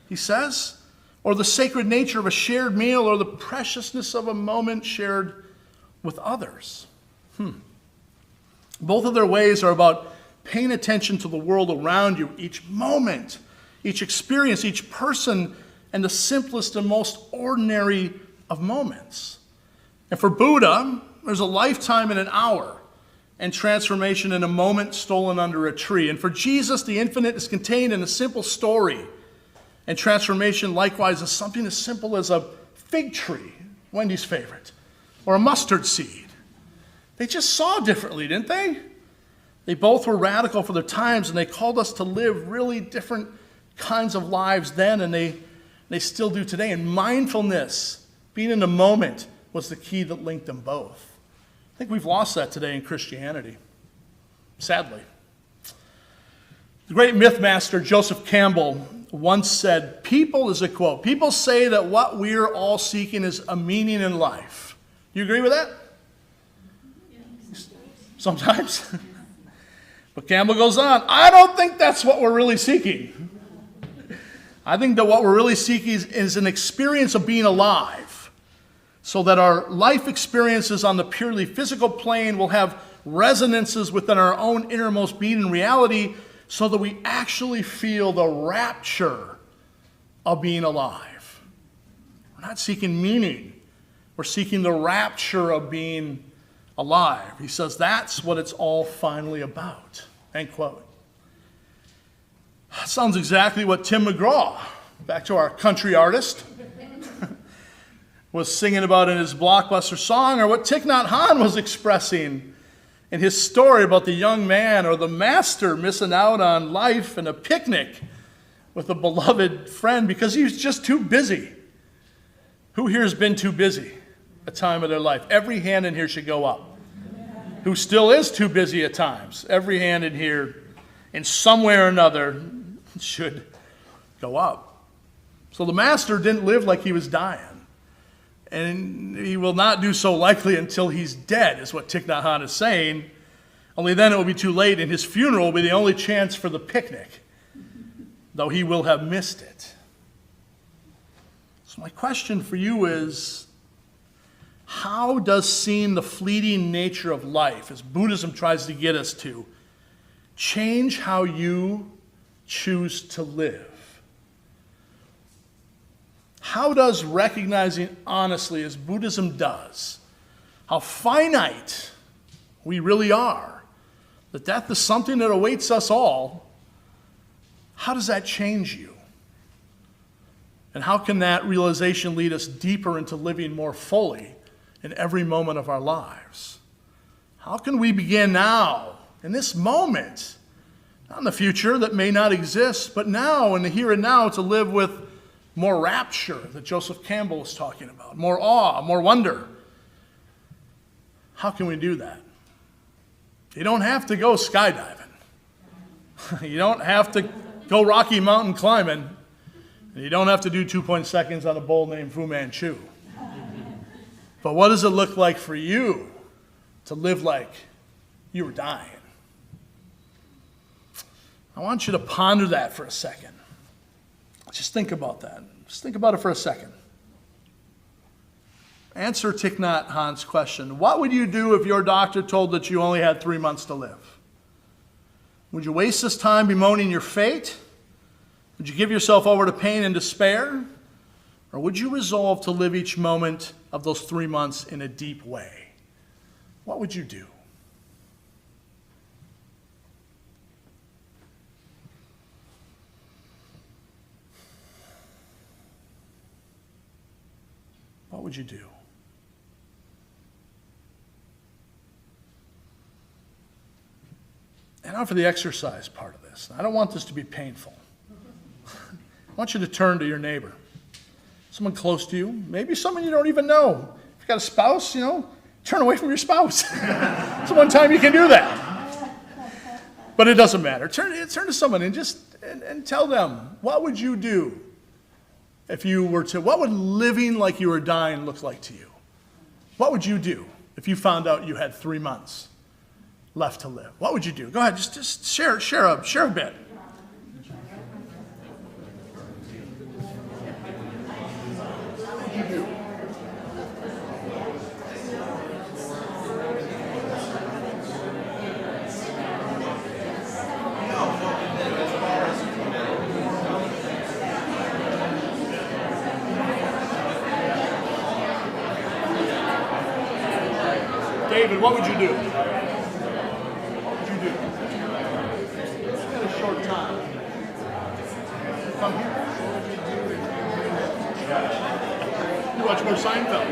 [SPEAKER 3] he says. Or the sacred nature of a shared meal, or the preciousness of a moment shared with others. Both of their ways are about paying attention to the world around you, each moment, each experience, each person, and the simplest and most ordinary of moments. And for Buddha, there's a lifetime in an hour, and transformation in a moment stolen under a tree. And for Jesus, the infinite is contained in a simple story. And transformation, likewise, is something as simple as a fig tree, Wendy's favorite, or a mustard seed. They just saw differently, didn't they? They both were radical for their times, and they called us to live really different kinds of lives then, and they still do today. And mindfulness, being in the moment, was the key that linked them both. I think we've lost that today in Christianity, sadly. The great myth master Joseph Campbell once said, people, is a quote, people say that what we're all seeking is a meaning in life. You agree with that? Sometimes. But Campbell goes on, I don't think that's what we're really seeking. I think that what we're really seeking is an experience of being alive, so that our life experiences on the purely physical plane will have resonances within our own innermost being and reality, so that we actually feel the rapture of being alive. We're not seeking meaning. We're seeking the rapture of being alive. He says that's what it's all finally about. End quote. That sounds exactly what Tim McGraw, back to our country artist, was singing about in his blockbuster song, or what Thich Nhat Hanh was expressing in his story about the young man or the master missing out on life and a picnic with a beloved friend because he was just too busy. Who here has been too busy a time of their life? Every hand in here should go up. Who still is too busy at times? Every hand in here, in some way or another, should go up. So the master didn't live like he was dying. And he will not do so likely until he's dead, is what Thich Nhat Hanh is saying. Only then it will be too late, and his funeral will be the only chance for the picnic, though he will have missed it. So my question for you is, how does seeing the fleeting nature of life, as Buddhism tries to get us to, change how you choose to live? How does recognizing honestly, as Buddhism does, how finite we really are, that death is something that awaits us all, how does that change you? And how can that realization lead us deeper into living more fully in every moment of our lives? How can we begin now, in this moment, not in the future that may not exist, but now, in the here and now, to live with more rapture that Joseph Campbell was talking about, more awe, more wonder? How can we do that? You don't have to go skydiving. You don't have to go Rocky Mountain climbing. And you don't have to do 2 seconds on a bull named Fu Manchu. But what does it look like for you to live like you were dying? I want you to ponder that for a second. Just think about that. Just think about it for a second. Answer Thich Nhat Hanh's question. What would you do if your doctor told that you only had 3 months to live? Would you waste this time bemoaning your fate? Would you give yourself over to pain and despair? Or would you resolve to live each moment of those 3 months in a deep way? What would you do? What would you do? And now for the exercise part of this. I don't want this to be painful. I want you to turn to your neighbor, someone close to you, maybe someone you don't even know. If you've got a spouse, turn away from your spouse. It's the one time you can do that. But it doesn't matter. Turn to someone and tell them, what would you do if you were to, what would living like you were dying look like to you? What would you do if you found out you had 3 months left to live? What would you do? Go ahead, just share a bit. David, what would you do? What would you do? You've got a short time. Come here. You watch more Seinfeld.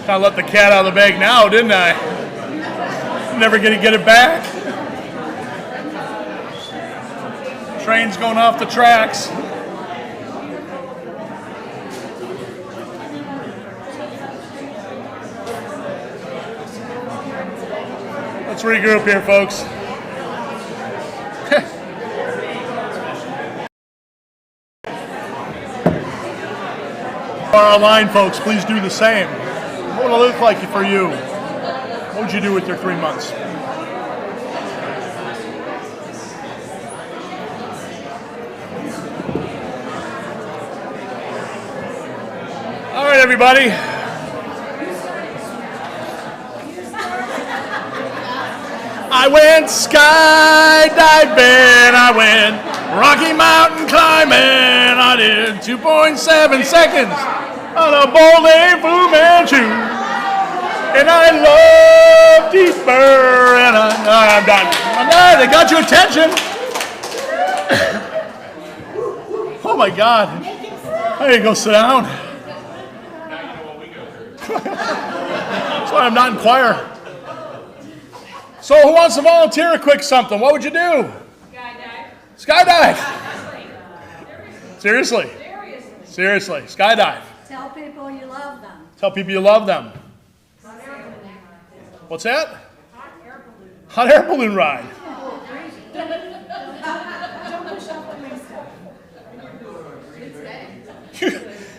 [SPEAKER 3] I let the cat out of the bag now, didn't I? Never gonna get it back. Train's going off the tracks. Let's regroup here, folks. Our line folks, please do the same. What would it look like for you? What would you do with your 3 months? All right, everybody. I went skydiving, I went Rocky Mountain climbing, I did 2.7 seconds on a bold Fu Manchu. And I love deeper, and I'm done. I'm done. They got your attention. Oh my God. There you go, sit down. That's why I'm not in choir. So who wants to volunteer a quick something? What would you do? Skydive. Seriously. Seriously. Skydive.
[SPEAKER 9] Tell people you love them.
[SPEAKER 3] Tell people you love them. What's that? Hot air balloon ride.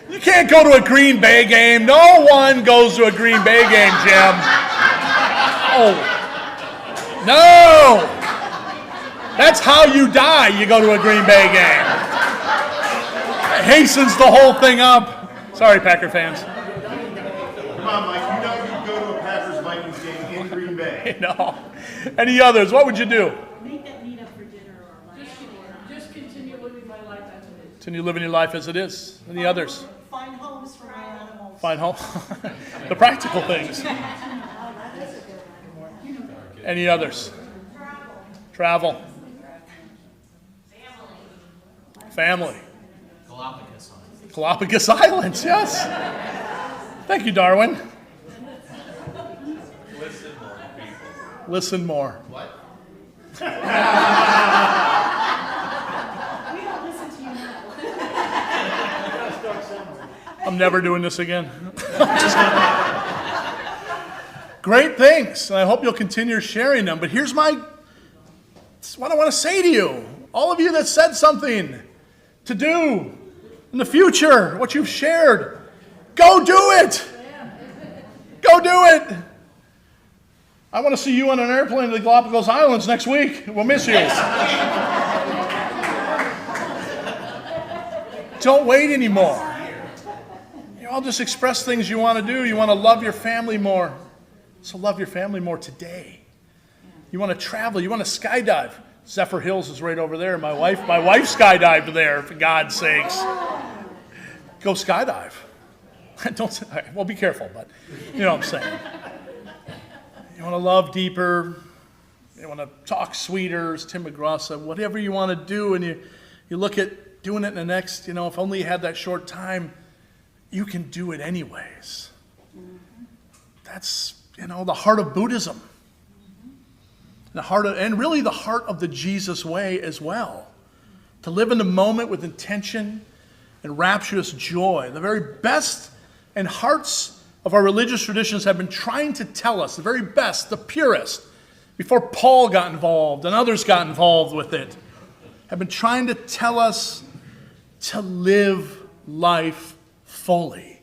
[SPEAKER 3] You can't go to a Green Bay game. No one goes to a Green Bay game, Jim. Oh. No. That's how you die. You go to a Green Bay game. It hastens the whole thing up. Sorry, Packer fans.
[SPEAKER 2] Come on, Mike, you know you'd go to a Packers-Vikings game in Green Bay.
[SPEAKER 3] No. Any others? What would you do?
[SPEAKER 9] Make that meet up for dinner or lunch.
[SPEAKER 8] Just continue living my life as it is.
[SPEAKER 3] Continue living your life as it is. Any others?
[SPEAKER 9] Find homes for my animals.
[SPEAKER 3] Find home. The practical things. Any others? Travel. Family. Galapagos Islands, yes. Thank you, Darwin. Listen more. What?
[SPEAKER 9] We don't listen to you now.
[SPEAKER 3] I'm never doing this again. Great things, and I hope you'll continue sharing them. But here's what I want to say to you. All of you that said something to do in the future, what you've shared, go do it. Go do it. I want to see you on an airplane to the Galapagos Islands next week. We'll miss you. Don't wait anymore. You all just express things you want to do. You want to love your family more. So love your family more today. You want to travel. You want to skydive. Zephyr Hills is right over there. My wife skydived there, for God's sakes. Go skydive. Don't. Well, be careful, but you know what I'm saying. You want to love deeper. You want to talk sweeter, as Tim McGraw said. Whatever you want to do, and you look at doing it in the next, if only you had that short time, you can do it anyways. That's, the heart of Buddhism. And really the heart of the Jesus way as well. To live in the moment with intention and rapturous joy. The very best and hearts of our religious traditions have been trying to tell us, the very best, the purest, before Paul got involved and others got involved with it, have been trying to tell us to live life fully.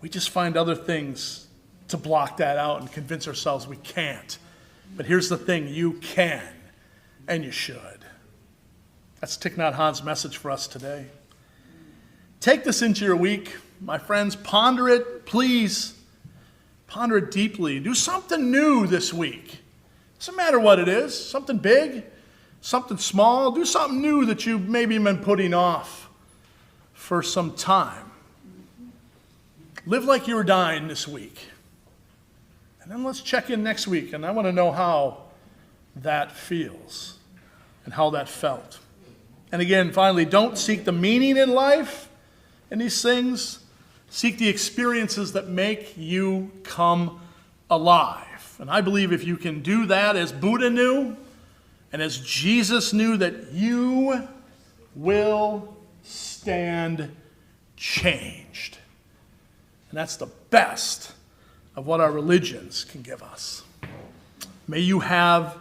[SPEAKER 3] We just find other things to block that out and convince ourselves we can't. But here's the thing, you can, and you should. That's Thich Nhat Hanh's message for us today. Take this into your week. My friends, ponder it, please. Ponder it deeply. Do something new this week. Doesn't matter what it is, something big, something small. Do something new that you've maybe been putting off for some time. Live like you were dying this week. And then let's check in next week, and I want to know how that feels and how that felt. And again, finally, don't seek the meaning in life in these things. Seek the experiences that make you come alive. And I believe if you can do that as Buddha knew and as Jesus knew, that you will stand changed. And that's the best of what our religions can give us. May you have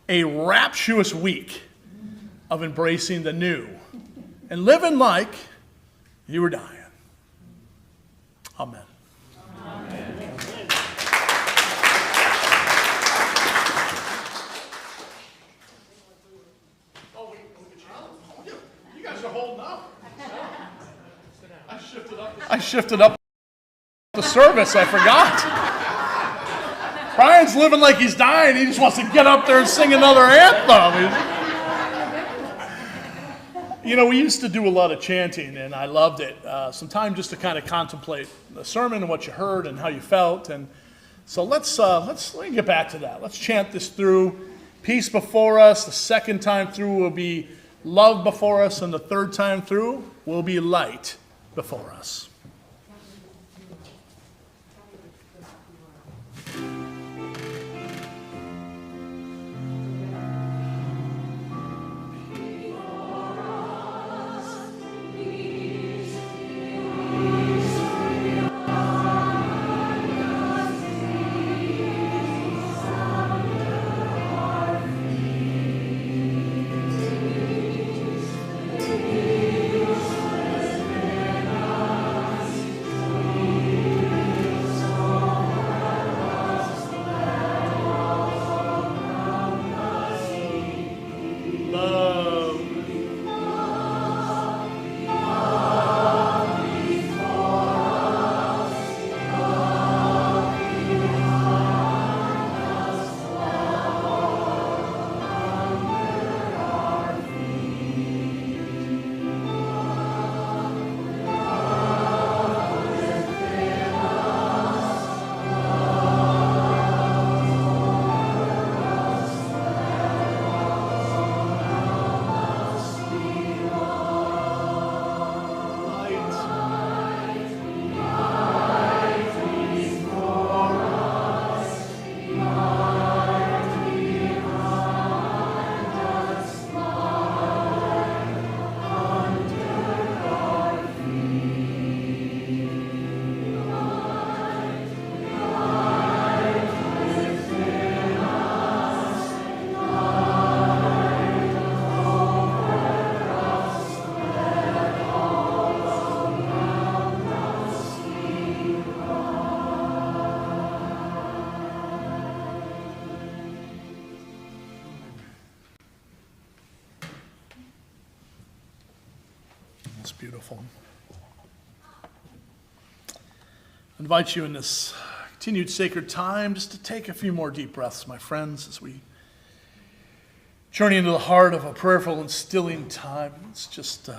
[SPEAKER 3] a rapturous week of embracing the new and living like you were dying. Amen. You guys are holding up. I shifted up the service. I forgot. Brian's living like he's dying. He just wants to get up there and sing another anthem. You know, we used to do a lot of chanting, and I loved it. Some time just to kind of contemplate the sermon and what you heard and how you felt. And so let's get back to that. Let's chant this through. Peace before us. The second time through will be love before us, and the third time through will be light before us. That's beautiful. I invite you in this continued sacred time just to take a few more deep breaths, my friends, as we journey into the heart of a prayerful and stilling time. Let's just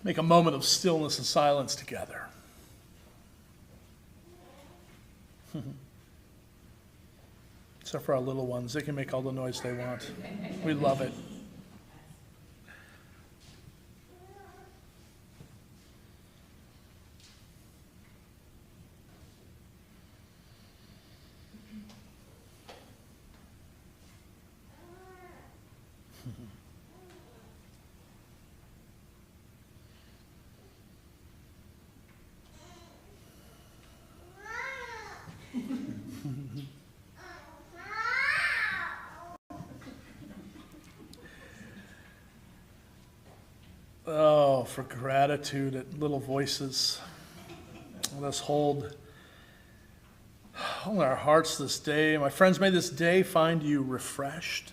[SPEAKER 3] make a moment of stillness and silence together. Except for our little ones. They can make all the noise they want. We love it. Oh, for gratitude at little voices. Let us hold our hearts this day. My friends, may this day find you refreshed.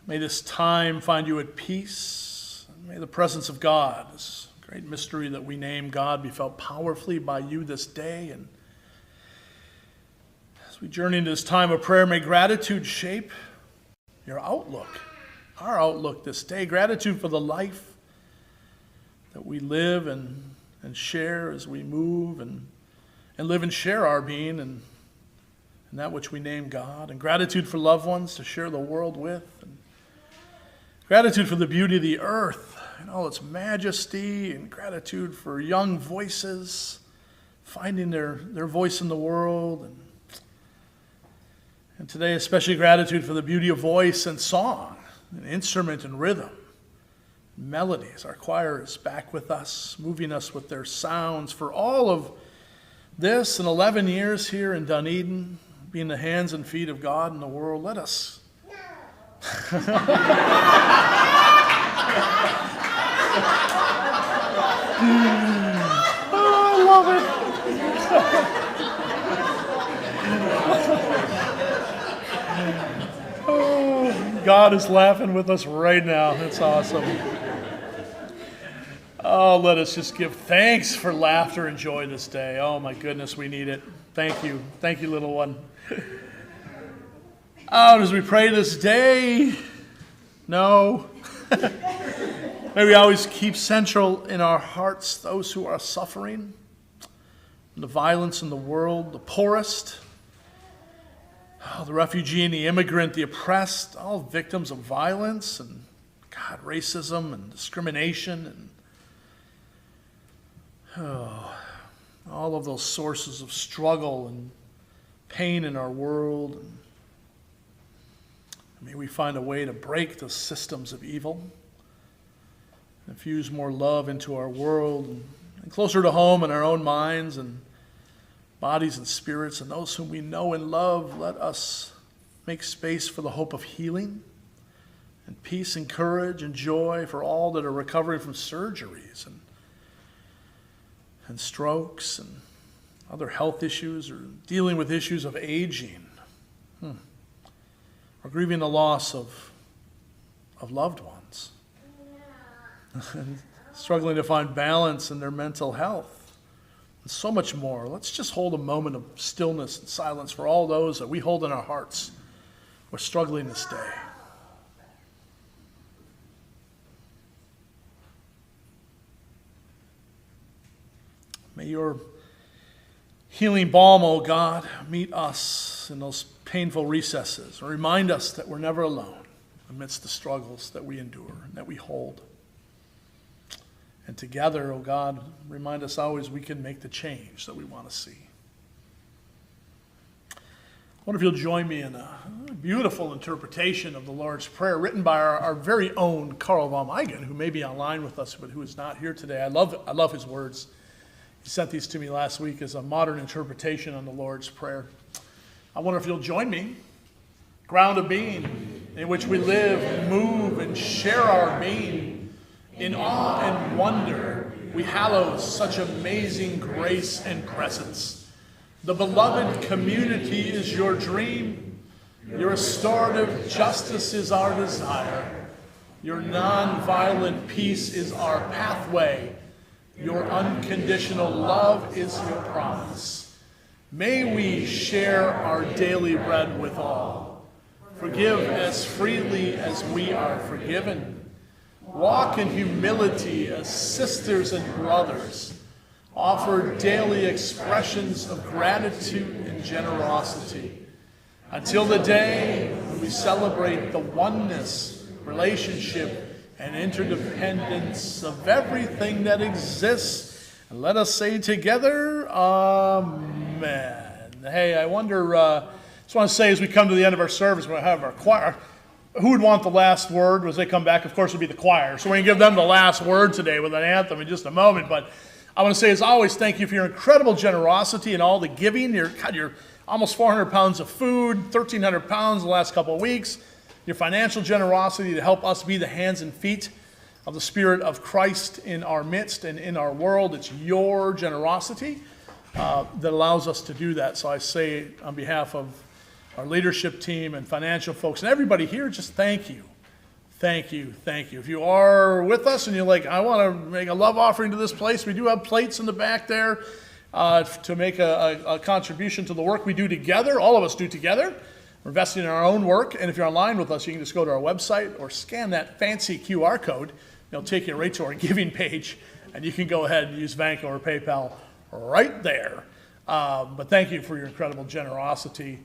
[SPEAKER 3] May this time find you at peace. May the presence of God, this great mystery that we name God, be felt powerfully by you this day. And as we journey into this time of prayer, may gratitude shape your outlook. Our outlook this day, gratitude for the life that we live and share as we move and live and share our being and that which we name God, and gratitude for loved ones to share the world with, and gratitude for the beauty of the earth and all its majesty, and gratitude for young voices finding their voice in the world, and today especially gratitude for the beauty of voice and song, an instrument and rhythm, melodies. Our choir is back with us, moving us with their sounds. For all of this and 11 years here in Dunedin, being the hands and feet of God in the world, let us... Oh, I love it. God is laughing with us right now. That's awesome. Oh, let us just give thanks for laughter and joy this day. Oh, my goodness, we need it. Thank you. Thank you, little one. Oh, as we pray this day, No. May we always keep central in our hearts those who are suffering, the violence in the world, the poorest, the refugee and the immigrant, the oppressed, all victims of violence and, God, racism and discrimination and all of those sources of struggle and pain in our world. And may we find a way to break the systems of evil, infuse more love into our world, and closer to home in our own minds and bodies and spirits, and those whom we know and love. Let us make space for the hope of healing and peace and courage and joy for all that are recovering from surgeries and strokes and other health issues, or dealing with issues of aging, or grieving the loss of loved ones, and struggling to find balance in their mental health, and so much more. Let's just hold a moment of stillness and silence for all those that we hold in our hearts who are struggling this day. May your healing balm, O God, meet us in those painful recesses, and remind us that we're never alone amidst the struggles that we endure and that we hold. And together, O God, remind us always we can make the change that we want to see. I wonder if you'll join me in a beautiful interpretation of the Lord's Prayer written by our very own Carl von Eigen, who may be online with us but who is not here today. I love his words. He sent these to me last week as a modern interpretation on the Lord's Prayer. I wonder if you'll join me. Ground of being, in which we live, move, and share our being. In awe and wonder, we hallow such amazing grace and presence. The beloved community is your dream. Your restorative justice is our desire. Your nonviolent peace is our pathway. Your unconditional love is your promise. May we share our daily bread with all. Forgive as freely as we are forgiven. Walk in humility as sisters and brothers. Offer daily expressions of gratitude and generosity. Until the day when we celebrate the oneness, relationship, and interdependence of everything that exists. And let us say together, Amen. Hey, I wonder, just want to say as we come to the end of our service, we'll have our choir. Who would want the last word as they come back? Of course, it would be the choir. So we're going to give them the last word today with an anthem in just a moment. But I want to say, as always, thank you for your incredible generosity and all the giving. You're almost 400 pounds of food, 1,300 pounds the last couple of weeks. Your financial generosity to help us be the hands and feet of the Spirit of Christ in our midst and in our world. It's your generosity that allows us to do that. So I say on behalf of our leadership team and financial folks and everybody here, just thank you. Thank you, thank you. If you are with us and you're like, I want to make a love offering to this place, we do have plates in the back there to make a contribution to the work we do together, all of us do together. We're investing in our own work, and if you're online with us, you can just go to our website or scan that fancy QR code. It'll take you right to our giving page, and you can go ahead and use Vanco or PayPal right there. But thank you for your incredible generosity.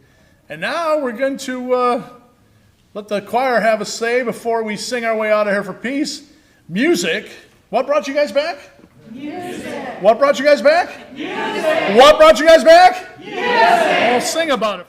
[SPEAKER 3] And now we're going to let the choir have a say before we sing our way out of here for peace. Music. What brought you guys back? Music. What brought you guys back? Music. What brought you guys back? Music. Well, sing about it.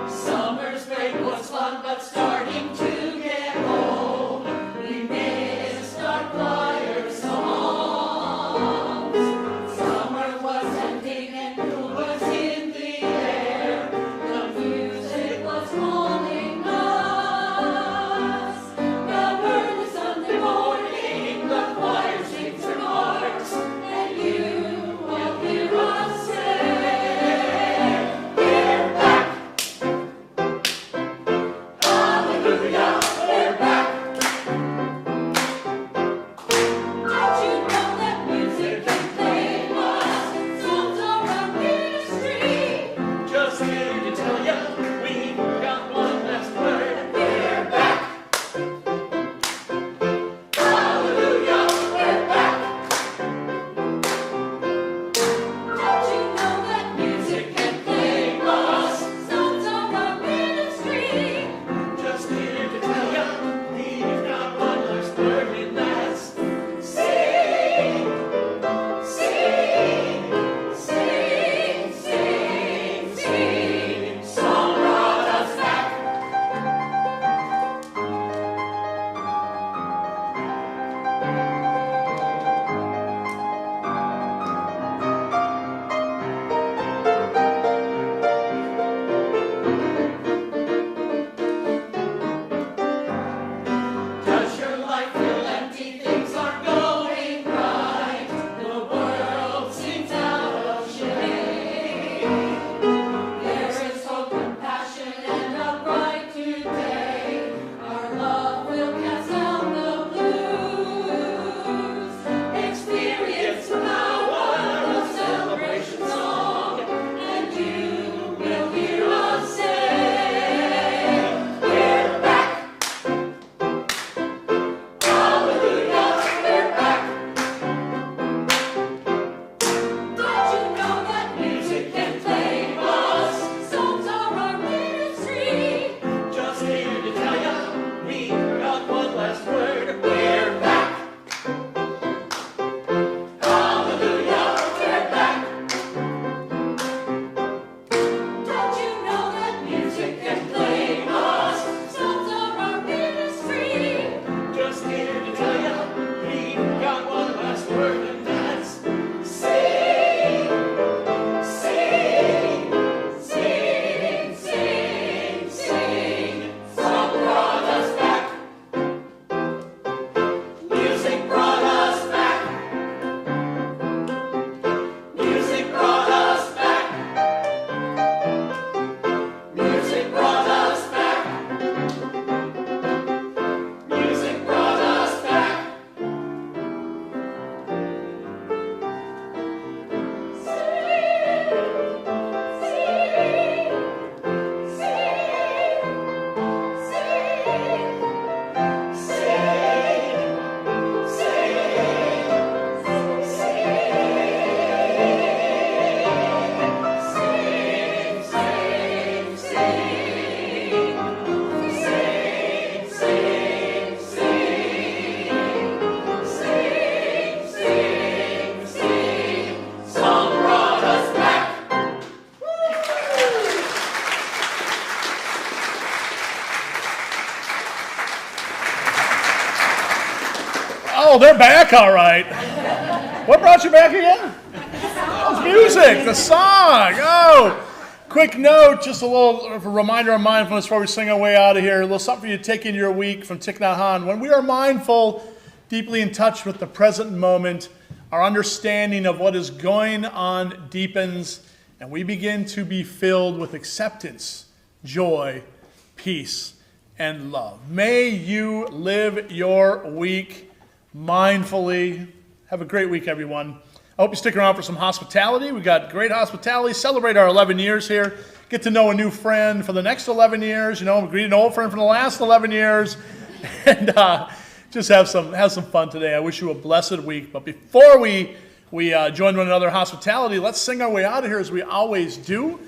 [SPEAKER 4] Summer's break was fun, but starting to get old. We
[SPEAKER 3] Oh, they're back, all right. What brought you back again? Oh, music, the song. Oh, quick note, just a little reminder of mindfulness before we sing our way out of here. A little something for you to take into your week from Thich Nhat Hanh. When we are mindful, deeply in touch with the present moment, our understanding of what is going on deepens, and we begin to be filled with acceptance, joy, peace, and love. May you live your week mindfully. Have a great week, everyone. I hope you stick around for some hospitality. We got great hospitality. Celebrate our 11 years here. Get to know a new friend for the next 11 years. You know, greet an old friend for the last 11 years. And just have some fun today. I wish you a blessed week. But before we join one another in hospitality, let's sing our way out of here as we always do.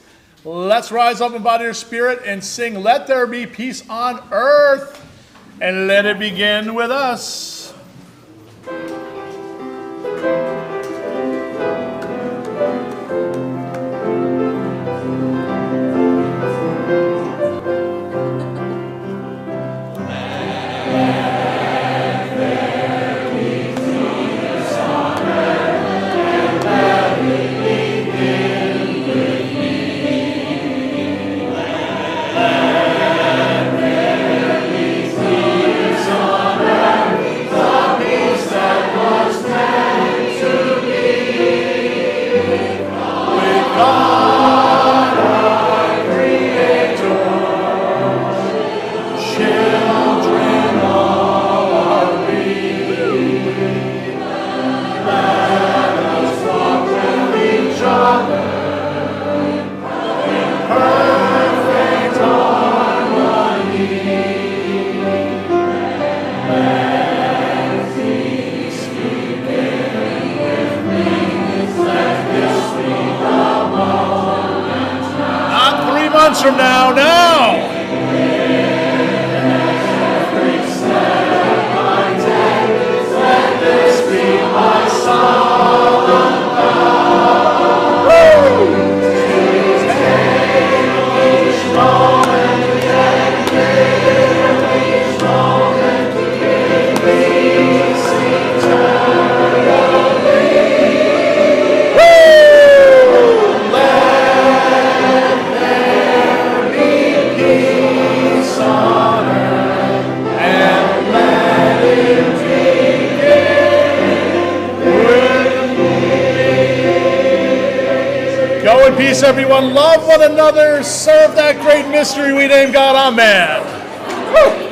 [SPEAKER 3] Let's rise up in body or spirit and sing, "Let There Be Peace on Earth," and let it begin with us. From now. Go in peace, everyone. Love one another. Serve that great mystery we name God. Amen. Woo!